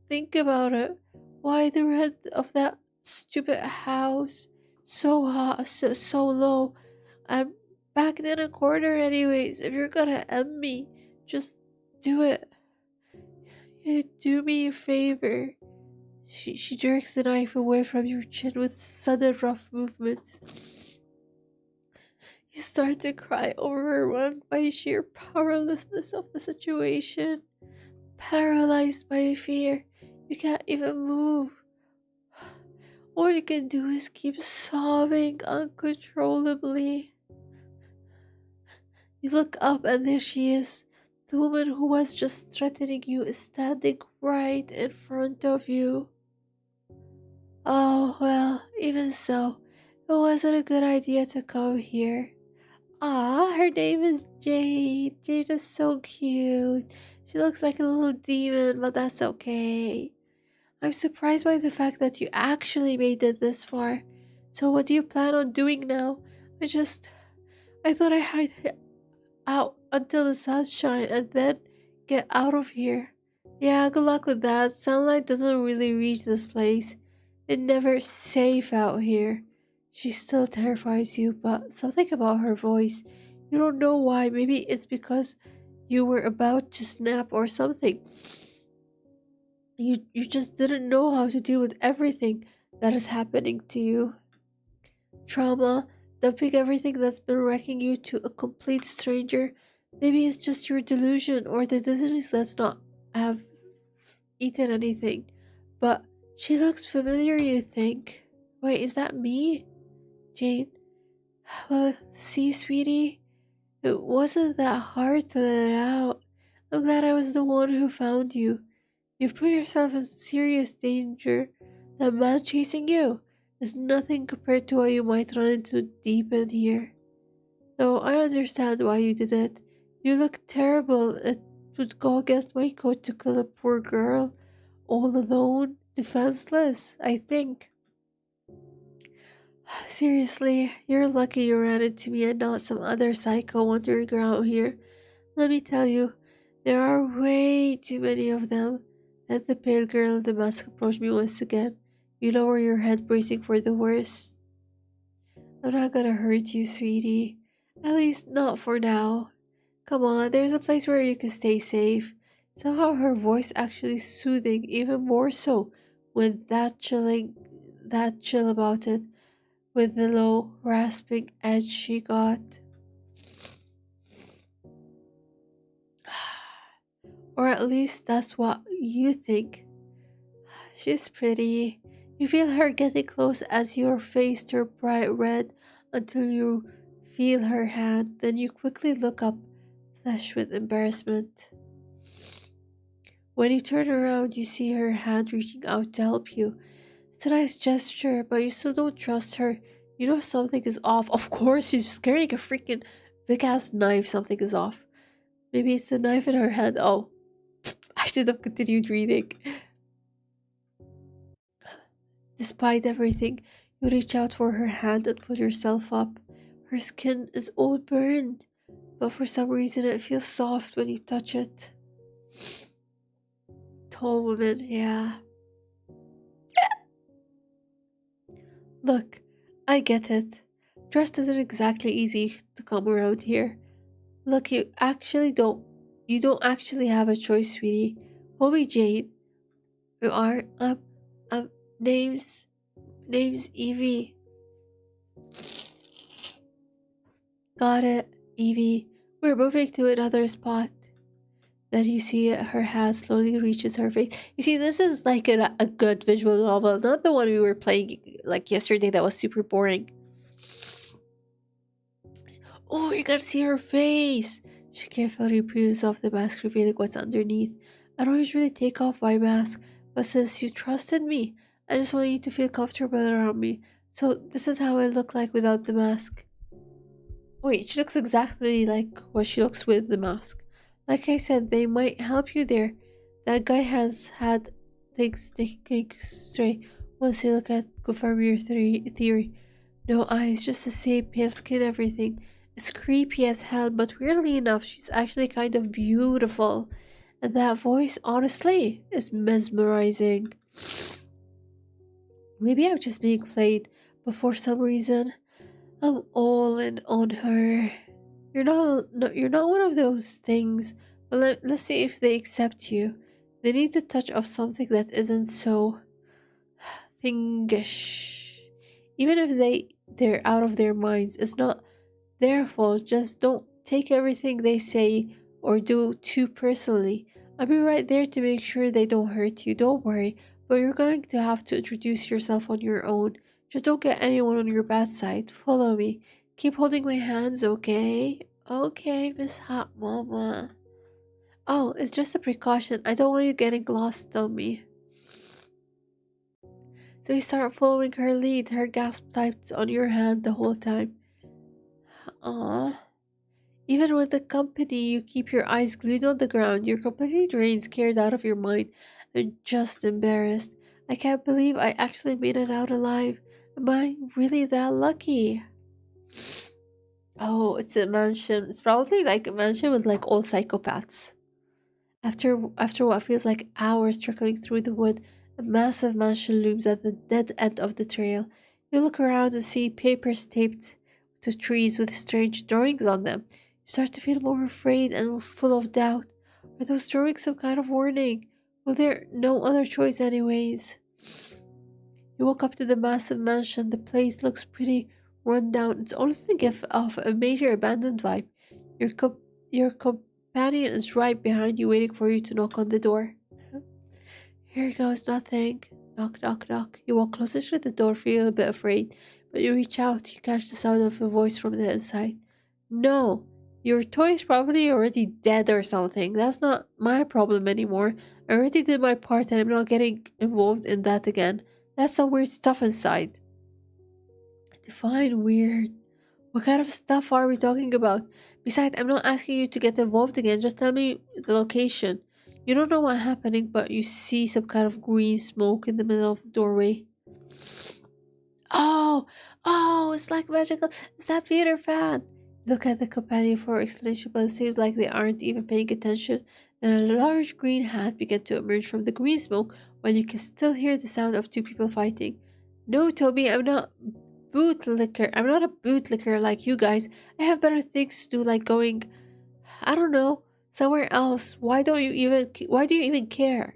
think about it, Why the rent of that stupid house so high, so low? I'm back in a corner anyways. If you're gonna end me, just do it. You do me a favor. She jerks the knife away from your chin with sudden rough movements. You start to cry, overwhelmed by sheer powerlessness of the situation. Paralyzed by fear, you can't even move. All you can do is keep sobbing uncontrollably. You look up and there she is. The woman who was just threatening you is standing right in front of you. Oh, well, even so, it wasn't a good idea to come here. Ah, her name is Jade. Jade is so cute. She looks like a little demon, but that's okay. I'm surprised by the fact that you actually made it this far. So what do you plan on doing now? I thought I hide out until the sunshine and then get out of here. Yeah, good luck with that. Sunlight doesn't really reach this place. It's never safe out here. She still terrifies you, but something about her voice. You don't know why. Maybe it's because you were about to snap or something. You just didn't know how to deal with everything that is happening to you. Trauma, dumping everything that's been wrecking you to a complete stranger. Maybe it's just your delusion or the dizziness that's not have eaten anything. But she looks familiar, you think. Wait, is that me? Jane? Well, see, sweetie, it wasn't that hard to let it out. I'm glad I was the one who found you. You've put yourself in serious danger. That man chasing you is nothing compared to what you might run into deep in here. Though I understand why you did it. You look terrible. It would go against my code to kill a poor girl, all alone, defenseless, I think. Seriously, you're lucky you ran into me and not some other psycho wandering around here. Let me tell you, there are way too many of them. Then the pale girl in the mask approached me once again. You lower your head, bracing for the worst. I'm not gonna hurt you, sweetie. At least not for now. Come on, there's a place where you can stay safe. Somehow her voice actually soothing, even more so with that chill about it, with the low, rasping edge she got. Or at least that's what you think. She's pretty. You feel her getting close as your face turns bright red until you feel her hand. Then you quickly look up, flushed with embarrassment. When you turn around, you see her hand reaching out to help you. It's a nice gesture, but you still don't trust her. You know something is off. Of course, she's carrying a freaking big ass knife. Something is off. Maybe it's the knife in her hand. Oh, I should have continued reading. Despite everything, you reach out for her hand and pull yourself up. Her skin is all burned, but for some reason it feels soft when you touch it. Tall woman, yeah. Look, I get it. Trust isn't exactly easy to come around here. Look, you don't actually have a choice, sweetie. Call me Jane. You are, um, name's Evie. Got it, Evie. We're moving to another spot. Then you see her hand slowly reaches her face. You see, this is like a good visual novel, not the one we were playing like yesterday that was super boring. Oh, you're gonna see her face. She carefully peels off the mask, revealing what's underneath. I don't usually take off my mask, but since you trusted me, I just want you to feel comfortable around me. So this is how I look like without the mask. Wait, she looks exactly like what she looks with the mask. Like I said, they might help you there. That guy has had things taken straight once you look at confirm your theory. No eyes, just the same pale skin, everything. It's creepy as hell, but weirdly enough, she's actually kind of beautiful. And that voice, honestly, is mesmerizing. Maybe I'm just being played, but for some reason, I'm all in on her. You're not, no, you're not one of those things, but let's see if they accept you. They need the touch of something that isn't so thingish. Even if they're out of their minds, it's not their fault. Just don't take everything they say or do too personally. I'll be right there to make sure they don't hurt you. Don't worry. But you're going to have to introduce yourself on your own. Just don't get anyone on your bad side. Follow me. Keep holding my hands, okay? Okay, Miss Hot Mama. Oh, it's just a precaution. I don't want you getting lost on me. So you start following her lead, her gasp typed on your hand the whole time. Aww. Even with the company, you keep your eyes glued on the ground. You're completely drained, scared out of your mind, and just embarrassed. I can't believe I actually made it out alive. Am I really that lucky? Oh, it's a mansion. It's probably like a mansion with like all psychopaths. After what feels like hours trickling through the wood, a massive mansion looms at the dead end of the trail. You look around and see papers taped to trees with strange drawings on them. You start to feel more afraid and full of doubt. Are those drawings some kind of warning? Was there no other choice anyways? You walk up to the massive mansion. The place looks pretty run down. It's honestly give off a major abandoned vibe. Your co- your companion is right behind you, waiting for you to knock on the door. Here goes nothing. Knock, knock, knock. You walk closer to the door, feeling a bit afraid, but you reach out. You catch the sound of a voice from the inside. No, your toy is probably already dead or something. That's not my problem anymore. I already did my part and I'm not getting involved in that again. That's some weird stuff inside. Define weird. What kind of stuff are we talking about? Besides, I'm not asking you to get involved again. Just tell me the location. You don't know what's happening, but you see some kind of green smoke in the middle of the doorway. Oh, it's like magical. Is that Peter Pan? Look at the companion for explanation, but it seems like they aren't even paying attention. Then a large green hat began to emerge from the green smoke, while you can still hear the sound of two people fighting. No, Toby, bootlicker. I'm not a bootlicker like you guys. I have better things to do, like going, I don't know, somewhere else. Why do you even care?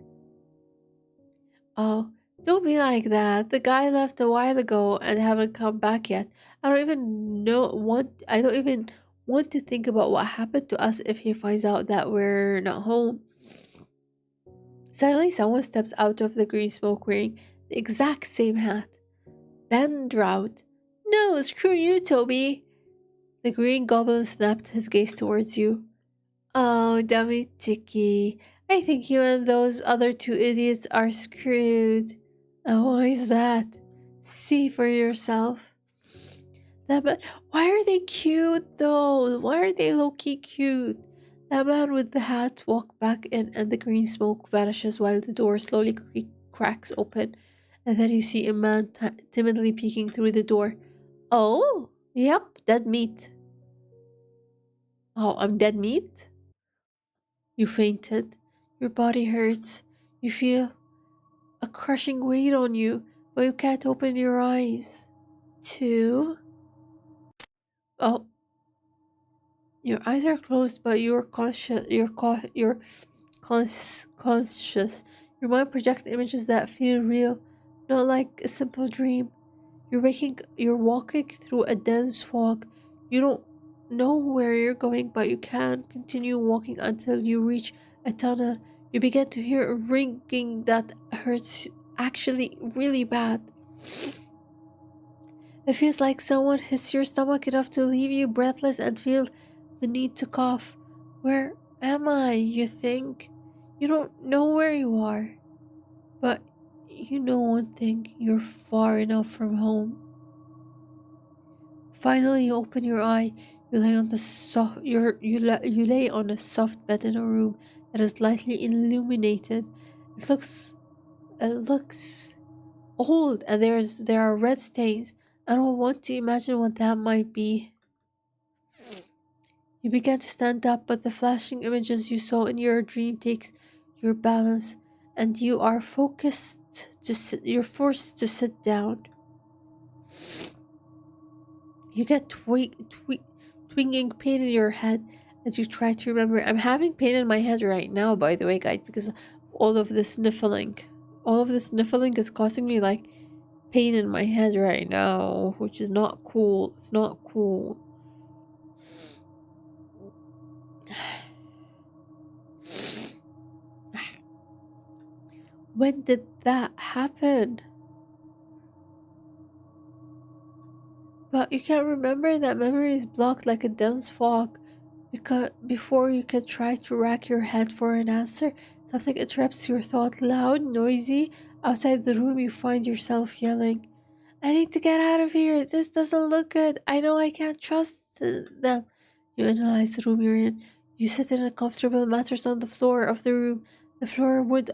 Oh, don't be like that. The guy left a while ago and haven't come back yet. I don't even want to think about what happened to us if he finds out that we're not home. Suddenly someone steps out of the green smoke wearing the exact same hat. Ben Drought. No, screw you, Toby. The green goblin snapped his gaze towards you. Oh, dummy Tiki. I think you and those other two idiots are screwed. Oh, why is that? See for yourself. That man, why are they cute though? Why are they low-key cute? That man with the hat walked back in and the green smoke vanishes while the door slowly cracks open. And then you see a man timidly peeking through the door. Oh, yep, dead meat. Oh, I'm dead meat? You fainted. Your body hurts. You feel a crushing weight on you, but you can't open your eyes. Two. Oh, your eyes are closed, but you're conscious. Conscious. Your mind projects images that feel real, not like a simple dream. You're walking through a dense fog. You don't know where you're going, but you can continue walking until you reach a tunnel. You begin to hear a ringing that hurts actually really bad. It feels like someone hits your stomach enough to leave you breathless and feel the need to cough. Where am I, you think? You don't know where you are. But you know one thing, you're far enough from home. Finally, you open your eye. You lay on the soft. You lay on a soft bed in a room that is lightly illuminated. It looks old, and there are red stains. I don't want to imagine what that might be. You begin to stand up, but the flashing images you saw in your dream takes your balance, and you are focused to you're forced to sit down. You get twinging pain in your head as you try to remember. I'm having pain in my head right now, by the way, guys, because all of this sniffling. All of this sniffling is causing me like pain in my head right now, which is not cool. It's not cool. When did that happen? But you can't remember. That memory is blocked like a dense fog. Because before you can try to rack your head for an answer, something interrupts your thought. Loud, noisy. Outside the room, you find yourself yelling, I need to get out of here. This doesn't look good. I know I can't trust them. You analyze the room you're in. You sit in a comfortable mattress on the floor of the room. The floor wood,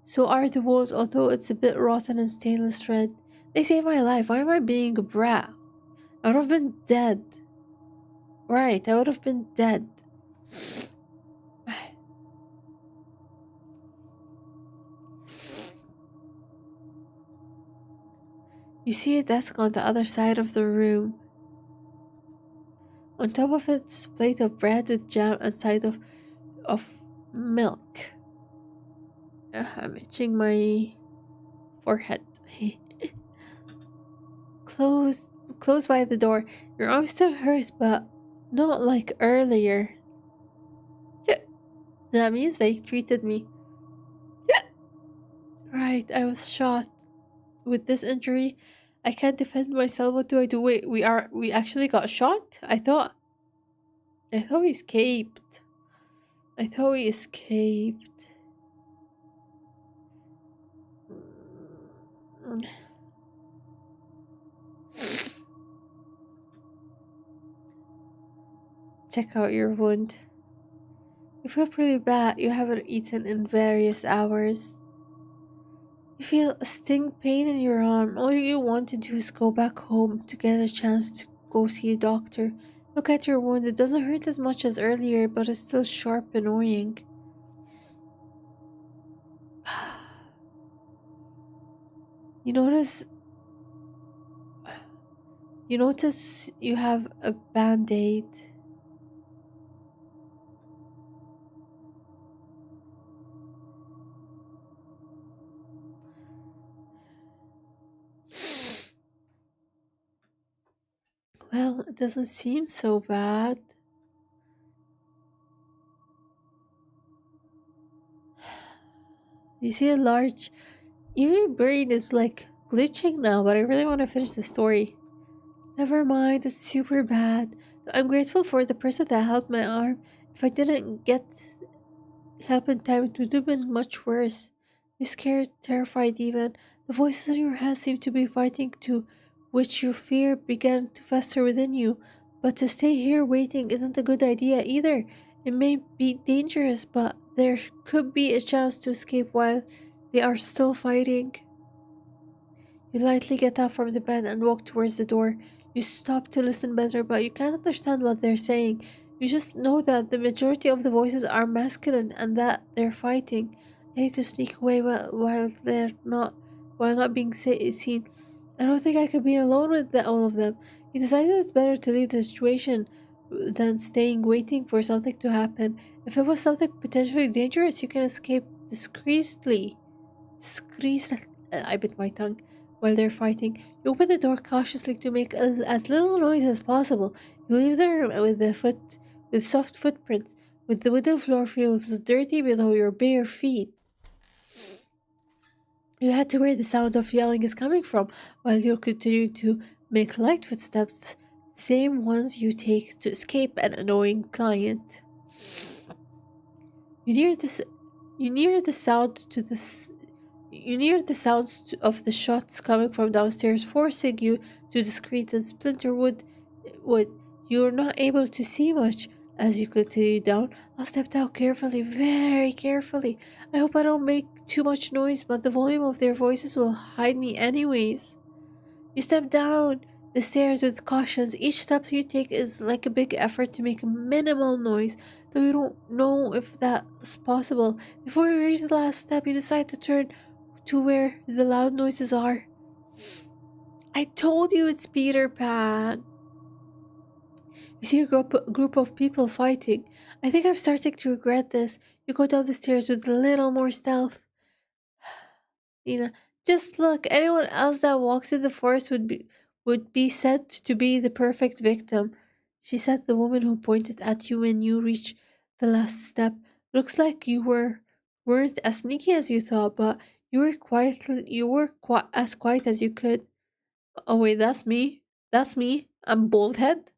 so are the walls, although it's a bit rotten and stainless red. They saved my life. Why am I being a brat? I would have been dead. Right, I would have been dead. You see a desk on the other side of the room. On top of it's a plate of bread with jam and side of milk. I'm itching my forehead. Close by the door. Your arm still hurts, but not like earlier. That means they treated me. Right, I was shot. With this injury, I can't defend myself. What do I do? Wait, we actually got shot? I thought we escaped. I thought we escaped. Check out your wound. You feel pretty bad. You haven't eaten in various hours. You feel a sting pain in your arm. All you want to do is go back home to get a chance to go see a doctor. Look at your wound. It doesn't hurt as much as earlier, but it's still sharp and annoying. You notice you have a band-aid. Well, it doesn't seem so bad. You see a large... Even my brain is like glitching now, but I really want to finish the story. Never mind, it's super bad. I'm grateful for the person that helped my arm. If I didn't get help in time, it would have been much worse. You're scared, terrified even. The voices in your head seem to be fighting too, which your fear began to fester within you. But to stay here waiting isn't a good idea either. It may be dangerous, but there could be a chance to escape while they are still fighting. You lightly get up from the bed and walk towards the door. You stop to listen better, but you can't understand what they're saying. You just know that the majority of the voices are masculine and that they're fighting. I need to sneak away while not being seen. I don't think I could be alone with all of them. You decided it's better to leave the situation than staying waiting for something to happen. If it was something potentially dangerous, you can escape discreetly. I bit my tongue. While they're fighting, you open the door cautiously to make as little noise as possible. You leave the room with soft footprints, with the wooden floor feels dirty below your bare feet. You head to where the sound of yelling is coming from, while you continue to make light footsteps, the same ones you take to escape an annoying client. You near this. You near the sound to this. You hear the sounds of the shots coming from downstairs, forcing you to discreet and splinter wood. You are not able to see much as you continue down. I'll step down carefully, very carefully. I hope I don't make too much noise, but the volume of their voices will hide me anyways. You step down the stairs with cautions. Each step you take is like a big effort to make minimal noise. though you don't know if that's possible. Before you reach the last step, you decide to turn to where the loud noises are. I told you it's Peter Pan. You see a group of people fighting. I think I'm starting to regret this. You go down the stairs with a little more stealth. Nina, just look. Anyone else that walks in the forest would be said to be the perfect victim. She said, the woman who pointed at you when you reached the last step. Looks like weren't as sneaky as you thought, but you were as quiet as you could. Oh wait, that's me. That's me. I'm bald head.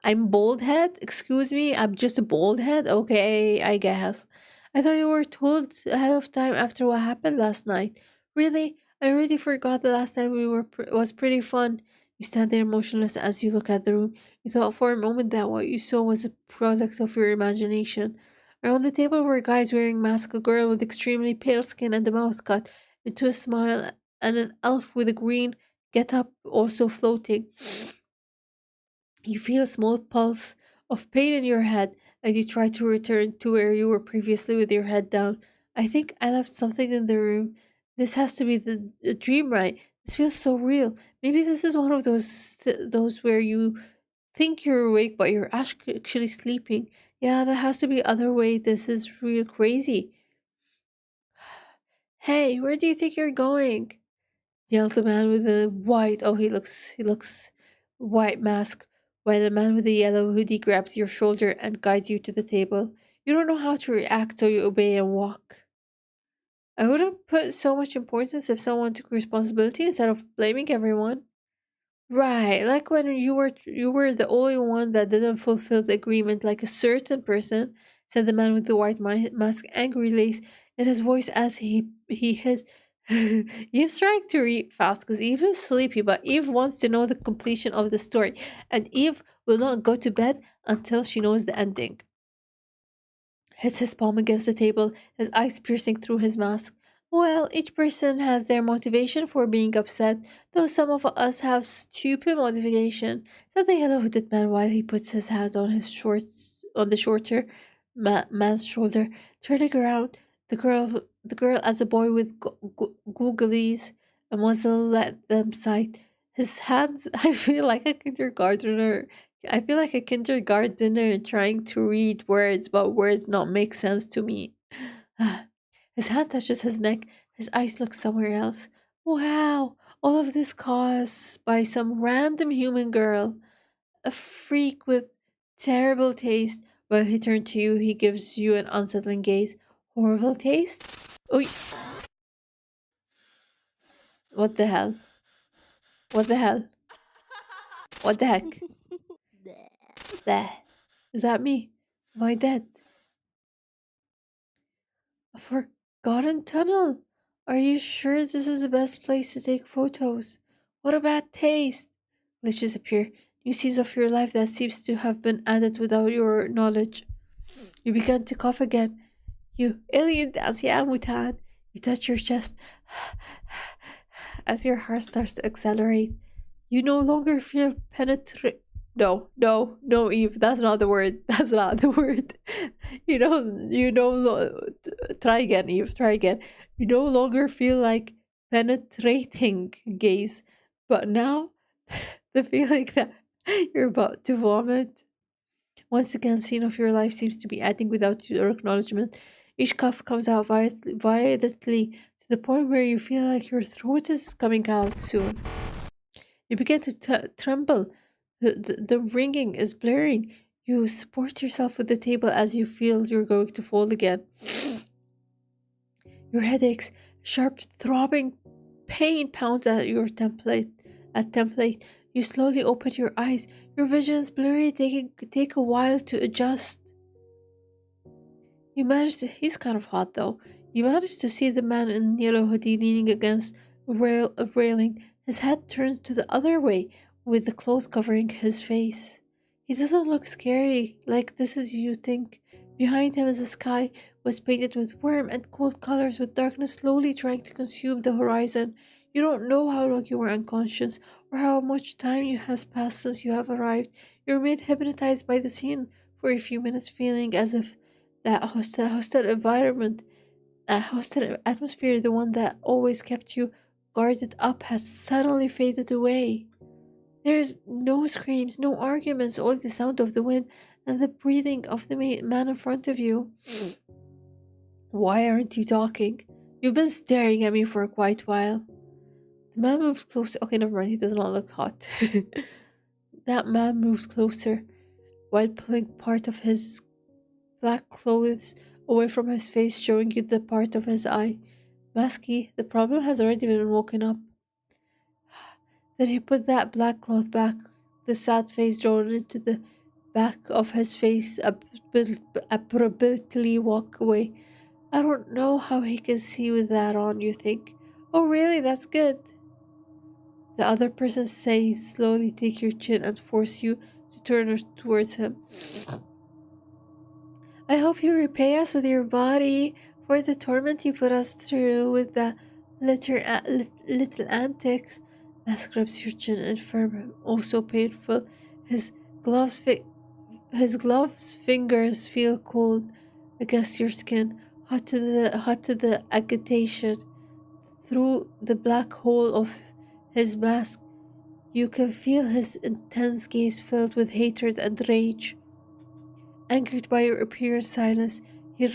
I'm bald head? Excuse me, I'm just a bald head? Okay, I guess. I thought you were told ahead of time after what happened last night. Really? I already forgot the last time we were was pretty fun. You stand there motionless as you look at the room. You thought for a moment that what you saw was a product of your imagination. Around the table were guys wearing masks, a girl with extremely pale skin and a mouth cut into a smile, and an elf with a green get up also floating. You feel a small pulse of pain in your head as you try to return to where you were previously with your head down. I think I left something in the room. This has to be the dream, right? This feels so real. Maybe this is one of those where you think you're awake but you're actually sleeping. Yeah, that has to be other way. This is real crazy. Hey, where do you think you're going? Yelled the man with the white. Oh, he looks white mask. While the man with the yellow hoodie grabs your shoulder and guides you to the table. You don't know how to react, so you obey and walk. I wouldn't put so much importance if someone took responsibility instead of blaming everyone. Right, like when you were the only one that didn't fulfill the agreement, like a certain person, said the man with the white mask angrily in his voice as he his. Eve's trying to read fast because Eve is sleepy, but Eve wants to know the completion of the story, and Eve will not go to bed until she knows the ending. Hits his palm against the table, his eyes piercing through his mask. Well, each person has their motivation for being upset, though some of us have stupid motivation, said the yellow hooded man while he puts his hand on the shorter man's shoulder. Turning around, the girl as a boy with googlies, a muzzle at them sight. His hands I feel like a kindergartner trying to read words, but words not make sense to me. His hand touches his neck, his eyes look somewhere else. Wow, all of this caused by some random human girl, a freak with terrible taste. While he turned to you, he gives you an unsettling gaze. Horrible taste? Oh, what the hell? What the hell? What the heck? Bleh. Is that me? Am I dead? A forgotten tunnel. Are you sure this is the best place to take photos? What a bad taste. Glitches appear. New scenes of your life that seems to have been added without your knowledge. You begin to cough again. You alien dance, yeah, Mutan. You touch your chest as your heart starts to accelerate. You no longer feel penetrate. No, no, no, Eve. That's not the word. That's not the word. Try again, Eve. Try again. You no longer feel like penetrating gaze, but now the feeling that you're about to vomit. Once again, scene of your life seems to be adding without your acknowledgement. Each cough comes out violently to the point where you feel like your throat is coming out soon. You begin to tremble. The ringing is blurring. You support yourself with the table as you feel you're going to fall again. Your head aches. Sharp, throbbing pain pounds at your template. You slowly open your eyes. Your vision is blurry, take a while to adjust. He's kind of hot though. You manage to see the man in yellow hoodie leaning against a railing. His head turns to the other way, with the cloth covering his face. He doesn't look scary like this is you think. Behind him is a sky was painted with warm and cold colors, with darkness slowly trying to consume the horizon. You don't know how long you were unconscious or how much time has passed since you have arrived. You remain hypnotized by the scene for a few minutes, feeling as if that hostile environment, a hostile atmosphere, the one that always kept you guarded up, has suddenly faded away. There's no screams, no arguments, only the sound of the wind and the breathing of the man in front of you. Why aren't you talking? You've been staring at me for quite a while. The man moves closer. Okay, never mind. He does not look hot. That man moves closer while pulling part of his black clothes away from his face, showing you the part of his eye. Masky, the problem has already been woken up. Then he put that black cloth back, the sad face drawn into the back of his face, abruptly walk away. I don't know how he can see with that on, you think. Oh, really? That's good. The other person says, slowly take your chin and force you to turn towards him. I hope you repay us with your body for the torment you put us through with the little antics. Mask grabs your chin and firm, also painful. His gloves fingers feel cold against your skin, hot to the agitation. Through the black hole of his mask, you can feel his intense gaze filled with hatred and rage. Angered by your apparent silence, he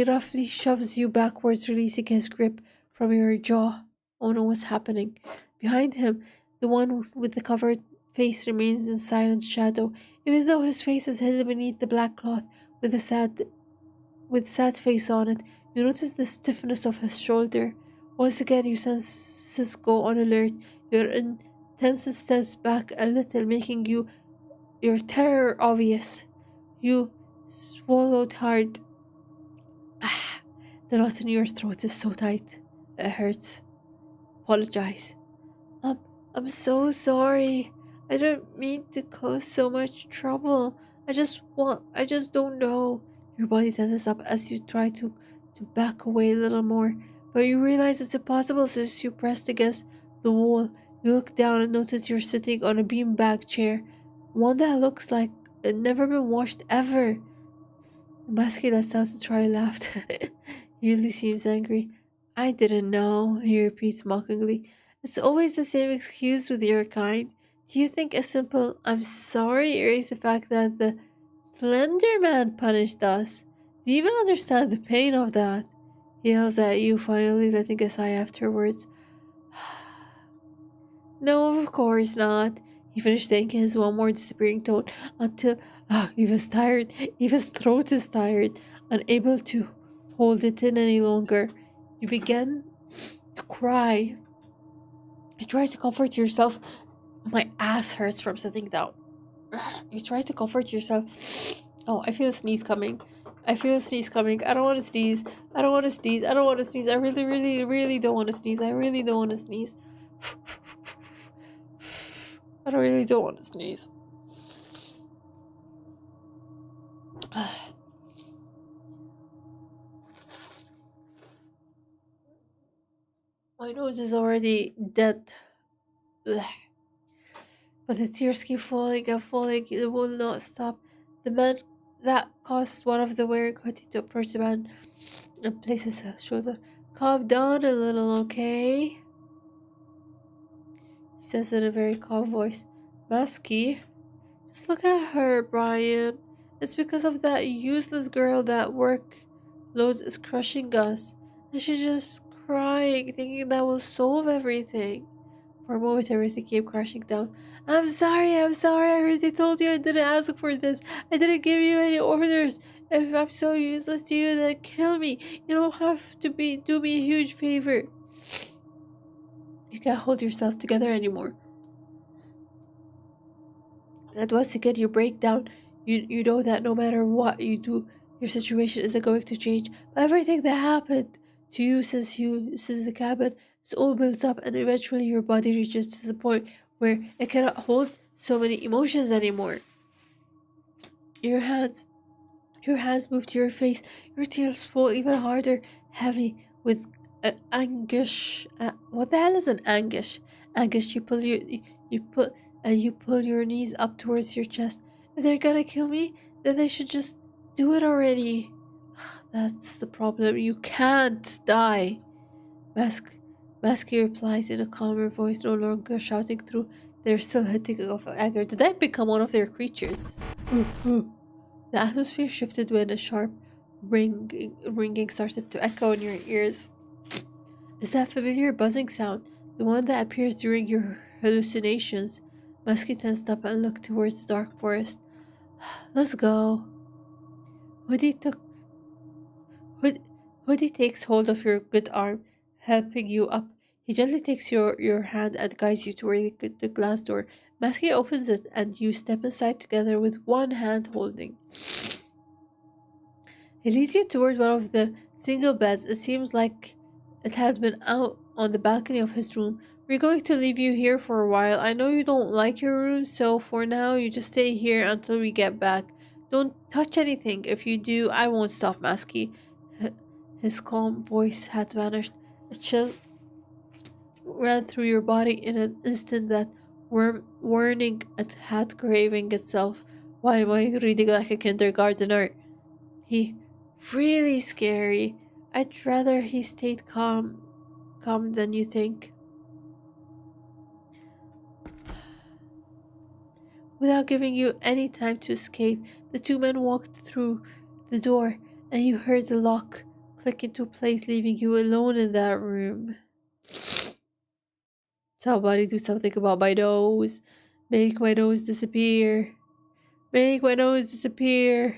roughly shoves you backwards, releasing his grip from your jaw. Oh no, what's happening? Behind him, the one with the covered face remains in silent shadow, even though his face is hidden beneath the black cloth with sad face on it. You notice the stiffness of his shoulder. Once again, your senses go on alert. Your intense steps back a little, making your terror obvious. You swallowed hard. The knot in your throat is so tight. It hurts. Apologize. I'm so sorry. I don't mean to cause so much trouble. I just don't know. Your body tenses up as you try to back away a little more, but you realize it's impossible since you pressed against the wall. You look down and notice you're sitting on a beanbag chair, one that looks like it never been washed ever. Masky lets out a dry laugh. He really seems angry. I didn't know, he repeats mockingly. It's always the same excuse with your kind. Do you think a simple I'm sorry erase the fact that the Slender Man punished us? Do you even understand the pain of that? He yells at you, finally letting a sigh afterwards. No, of course not. He finished saying in his one more disappearing tone until he was tired. His throat is tired, unable to hold it in any longer. You begin to cry. You try to comfort yourself. My ass hurts from sitting down. You try to comfort yourself. Oh, I feel a sneeze coming. I don't want to sneeze. I don't want to sneeze. I really, really, really don't want to sneeze. I really don't want to sneeze. I really don't want to sneeze. My nose is already dead. Ugh. But the tears keep falling and falling. It will not stop. The man that caused one of the wearing hoodie to approach the man and place his shoulder. Calm down a little, okay? He says in a very calm voice. Masky, just look at her, Brian. It's because of that useless girl that workload is crushing us. And she's just crying, thinking that will solve everything. For a moment, everything came crashing down. I'm sorry. I already told you I didn't ask for this. I didn't give you any orders. If I'm so useless to you, then kill me. You don't have to do me a huge favor. You can't hold yourself together anymore. And once again, you break down. You know that no matter what you do, your situation isn't going to change. But everything that happened to you since the cabin, it all builds up, and eventually your body reaches to the point where it cannot hold so many emotions anymore. Your hands move to your face. Your tears fall even harder, heavy with anguish. What the hell is an anguish? Anguish. You pull your knees up towards your chest. If they're gonna kill me, then they should just do it already. That's the problem. You can't die. Mask Masky replies in a calmer voice, no longer shouting through their still hitting of anger. Did I become one of their creatures? The atmosphere shifted when a sharp ringing started to echo in your ears. Is that familiar buzzing sound, the one that appears during your hallucinations? Musky tensed up and looked towards the dark forest. Let's go. Hoodie took Hood, Hoodie takes hold of your good arm, helping you up. He gently takes your hand and guides you toward the glass door. Masky opens it and you step inside together with one hand holding. He leads you toward one of the single beds. It seems like it had been out on the balcony of his room. We're going to leave you here for a while. I know you don't like your room, so for now you just stay here until we get back. Don't touch anything. If you do, I won't stop, Masky. H- His calm voice had vanished. A chill ran through your body in an instant that warning it had craving itself. Why am I reading like a kindergartner? He really scary. I'd rather he stayed calm than you think. Without giving you any time to escape, the two men walked through the door, and you heard the lock click into place, leaving you alone in that room. Somebody do something about my nose. Make my nose disappear. Make my nose disappear.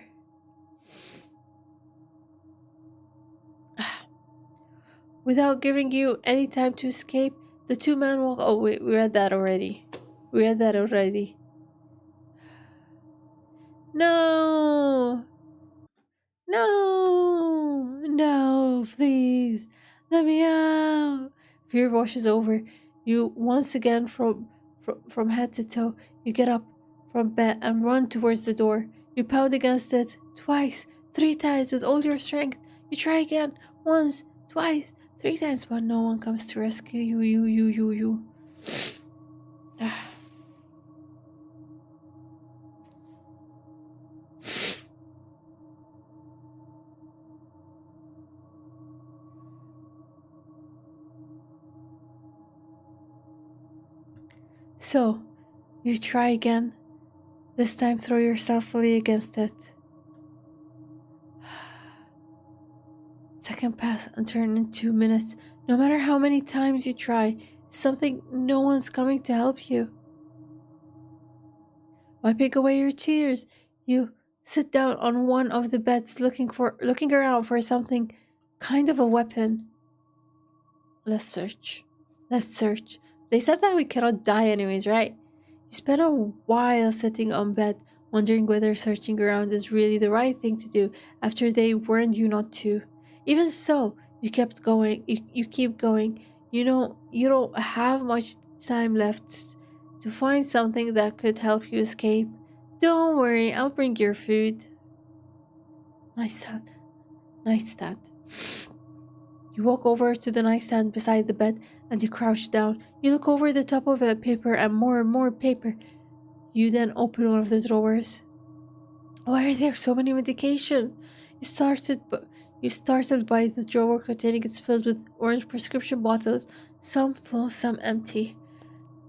Without giving you any time to escape, the two men walk. Oh, wait, we read that already. We read that already. No! No! No, please. Let me out. Fear washes over you once again from head to toe. You get up from bed and run towards the door. You pound against it twice, 3 times with all your strength. You try again, once, twice, 3 times, but no one comes to rescue you. So, you try again. This time, throw yourself fully against it. Second pass and turn in 2 minutes. No matter how many times you try, something no one's coming to help you. Wiping away your tears, you sit down on one of the beds looking around for something kind of a weapon. Let's search. Let's search. They said that we cannot die anyways, right? You spend a while sitting on bed, wondering whether searching around is really the right thing to do after they warned you not to. Even so, you kept going. You keep going. You know, you don't have much time left to find something that could help you escape. Don't worry, I'll bring your food. Nightstand. Nightstand. You walk over to the nightstand beside the bed and you crouch down. You look over the top of a paper and more paper. You then open one of the drawers. Why are there so many medications? You started, bu- you started by the drawer containing it's filled with orange prescription bottles, some full, some empty.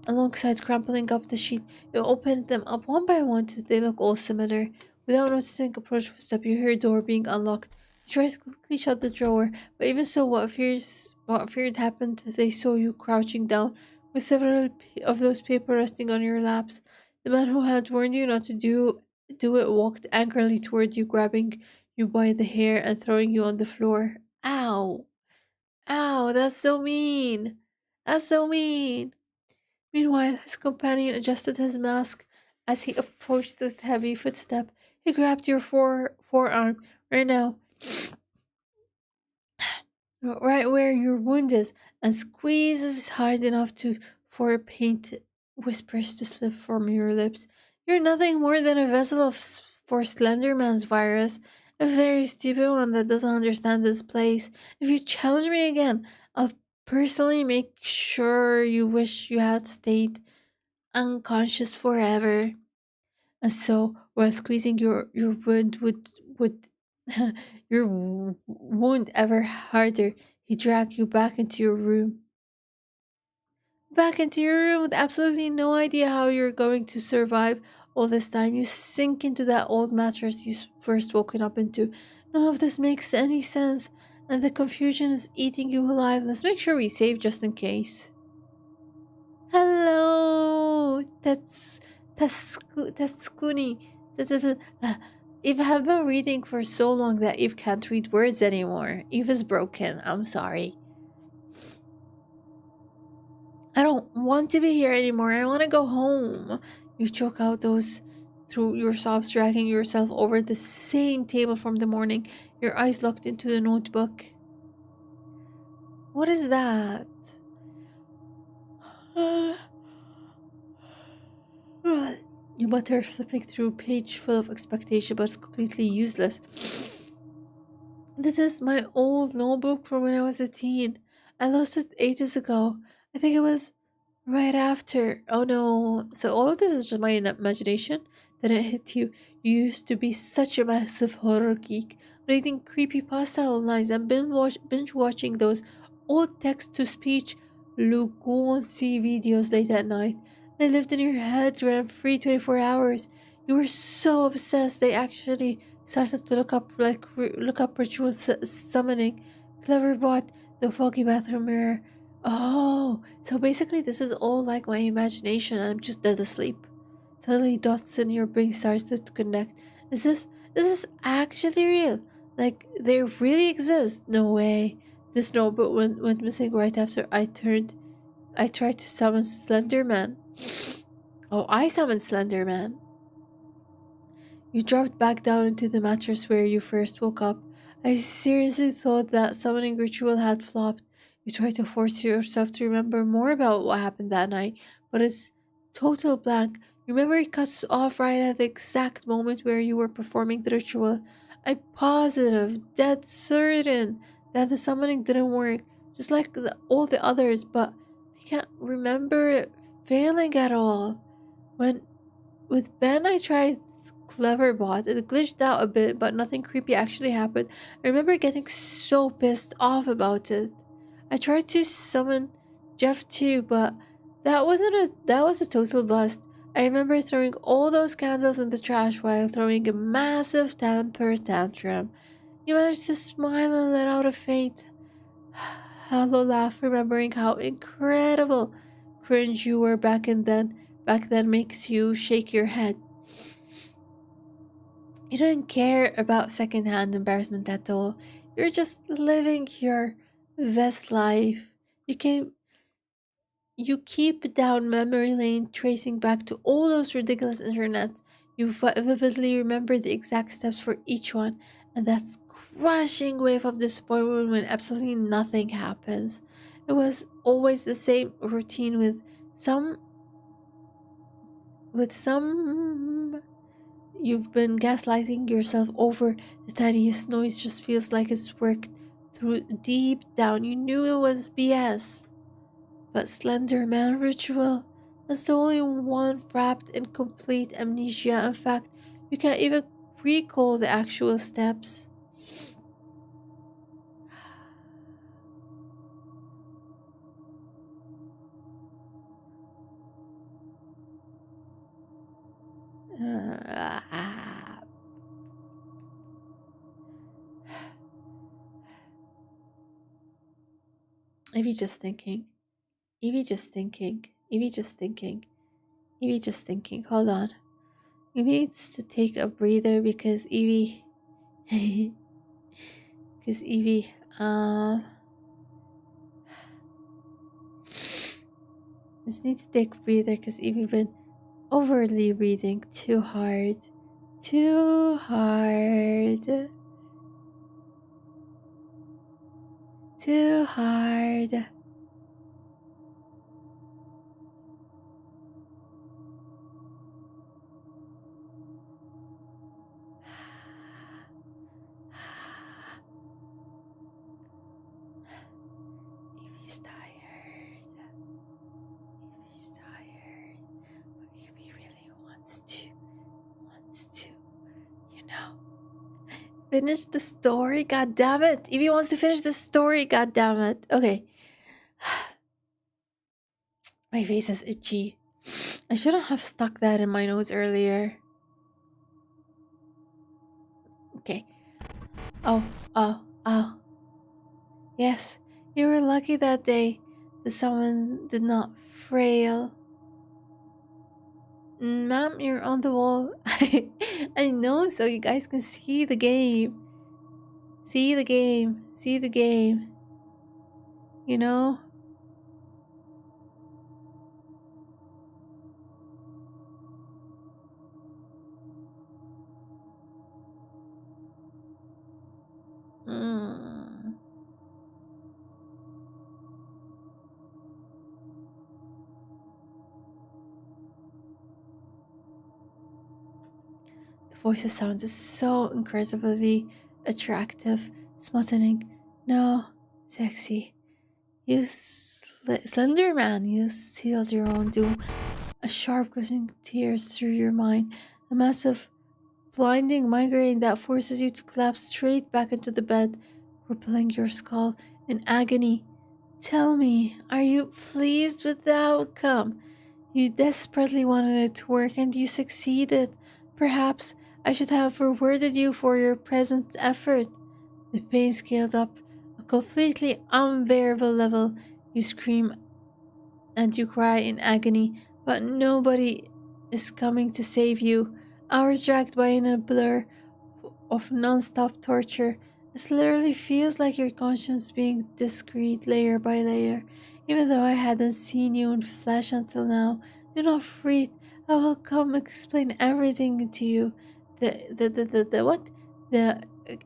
Alongside crumpling up the sheet, you open them up one by one till they look all similar. Without noticing approach footstep, you hear a door being unlocked. You try to quickly shut the drawer, but even so, what feared happened. They saw you crouching down, with several of those papers resting on your laps. The man who had warned you not to do it walked angrily towards you, grabbing you by the hair and throwing you on the floor. Ow! Ow! That's so mean! That's so mean! Meanwhile, his companion adjusted his mask as he approached with heavy footstep. He grabbed your forearm right now, right where your wound is, and squeezes hard enough for paint whispers to slip from your lips. You're nothing more than a vessel for Slenderman's virus, a very stupid one that doesn't understand its place. If you challenge me again, I'll personally make sure you wish you had stayed unconscious forever. And so, while squeezing your wound would Your wound ever harder. He dragged you back into your room. Back into your room with absolutely no idea how you're going to survive all this time. You sink into that old mattress you first woken up into. None of this makes any sense, and the confusion is eating you alive. Let's make sure we save just in case. Hello, Tatskuni. Eve have been reading for so long that Eve can't read words anymore. Eve is broken. I'm sorry. I don't want to be here anymore. I want to go home. You choke out those through your sobs, dragging yourself over the same table from the morning, your eyes locked into the notebook. What is that? You mutter, flipping through a page full of expectation, but it's completely useless. This is my old notebook from when I was a teen. I lost it ages ago. I think it was right after. Oh no. So all of this is just my imagination. Then it hit you. You used to be such a massive horror geek, reading creepypasta online and binge watching those old text to speech Lugonzi videos late at night. They lived in your head ran free 24 hours. You were so obsessed they actually started to look up ritual summoning. Clever bot, the foggy bathroom mirror. Oh, so basically this is all like my imagination and I'm just dead asleep. Suddenly dots in your brain starts to connect. Is this actually real? Like they really exist? No way. This notebook went missing right after I tried to summon Slender Man. Oh, I summoned Slender Man. You dropped back down into the mattress where you first woke up. I seriously thought that summoning ritual had flopped. You tried to force yourself to remember more about what happened that night, but it's total blank. Your memory cuts off right at the exact moment where you were performing the ritual. I'm positive, dead certain, that the summoning didn't work, just like all the others, but I can't remember it failing at all. When with Ben, I tried Cleverbot. It glitched out a bit, but nothing creepy actually happened. I remember getting so pissed off about it. I tried to summon Jeff too, but that was a total bust. I remember throwing all those candles in the trash while throwing a massive temper tantrum. You managed to smile and let out a faint hollow laugh, remembering how incredible cringe you were back then makes you shake your head. You don't care about secondhand embarrassment at all. You're just living your best life. You can you keep down memory lane, tracing back to all those ridiculous internet. You vividly remember the exact steps for each one, and that's crushing wave of disappointment when absolutely nothing happens. It was always the same routine some with some. You've been gaslighting yourself over. The tiniest noise just feels like it's worked through deep down. You knew it was BS. But Slender Man Ritual is the only one wrapped in complete amnesia. In fact, you can't even recall the actual steps. Uh, Evie just thinking. Evie just thinking. Evie just thinking. Evie just thinking. Hold on. Evie needs to take a breather because Evie. Because Evie. Just need to take a breather because Evie been overly reading too hard. Too hard. Too hard. Evie's tired. Evie's tired. But Evie really wants to, you know, finish the story. God damn it! Evie wants to finish the story. God damn it. Okay. My face is itchy. I shouldn't have stuck that in my nose earlier. Okay. Oh. Yes, you were lucky that day. The summons did not fail. Ma'am, you're on the wall. I know, so you guys can see the game. See the game. See the game. You know? Mm. The voices sound so incredibly attractive. Smuttering. No, sexy. You slender man, you sealed your own doom. A sharp glistening tears through your mind. A massive blinding migraine that forces you to collapse straight back into the bed, crippling your skull in agony. Tell me, are you pleased with the outcome? You desperately wanted it to work and you succeeded. Perhaps I should have rewarded you for your present effort. The pain scaled up a completely unbearable level. You scream and you cry in agony, but nobody is coming to save you. Hours dragged by in a blur of non-stop torture. It literally feels like your conscience being discreet layer by layer. Even though I hadn't seen you in flesh until now, do not fret. I will come explain everything to you. The what? The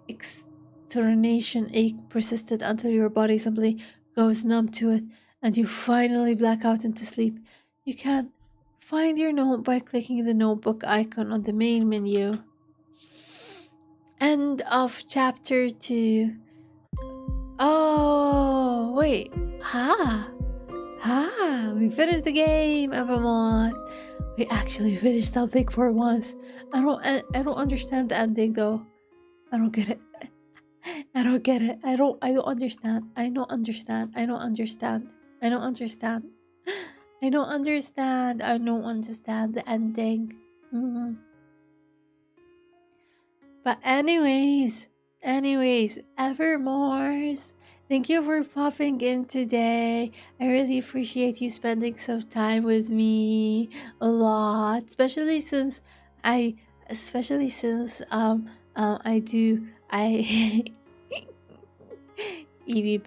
externation ache persisted until your body simply goes numb to it, and you finally black out into sleep. You can find your note by clicking the notebook icon on the main menu. End of chapter 2. Oh, wait. We finished the game, Evermore. We actually finished something for once. I don't understand the ending though. I don't get it. I don't get it. I don't understand. I don't understand. I don't understand. I don't understand. I don't understand. I don't understand the ending. But anyways, Evermores, thank you for popping in today. I really appreciate you spending some time with me a lot, especially since I Evie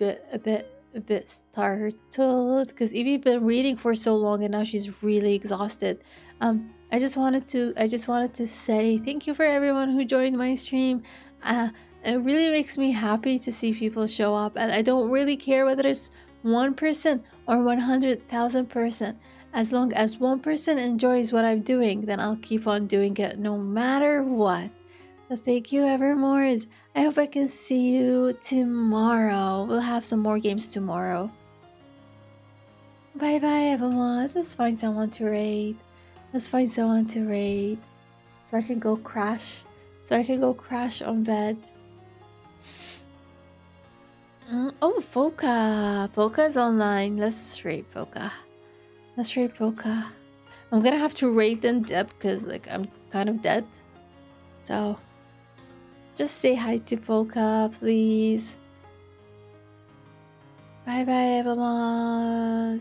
a bit startled because Evie been reading for so long and now she's really exhausted. I just wanted to say thank you for everyone who joined my stream. It really makes me happy to see people show up, and I don't really care whether it's 1% or 100,000%. As long as 1% enjoys what I'm doing, then I'll keep on doing it no matter what. So thank you, Evermores. I hope I can see you tomorrow. We'll have some more games tomorrow. Bye bye, Evermores. Let's find someone to raid. So I can go crash. On bed. Oh, Polka. Polka's online. Let's raid Polka. I'm gonna have to raid and dip because like I'm kind of dead. So just say hi to Polka, please. Bye bye, Evermore.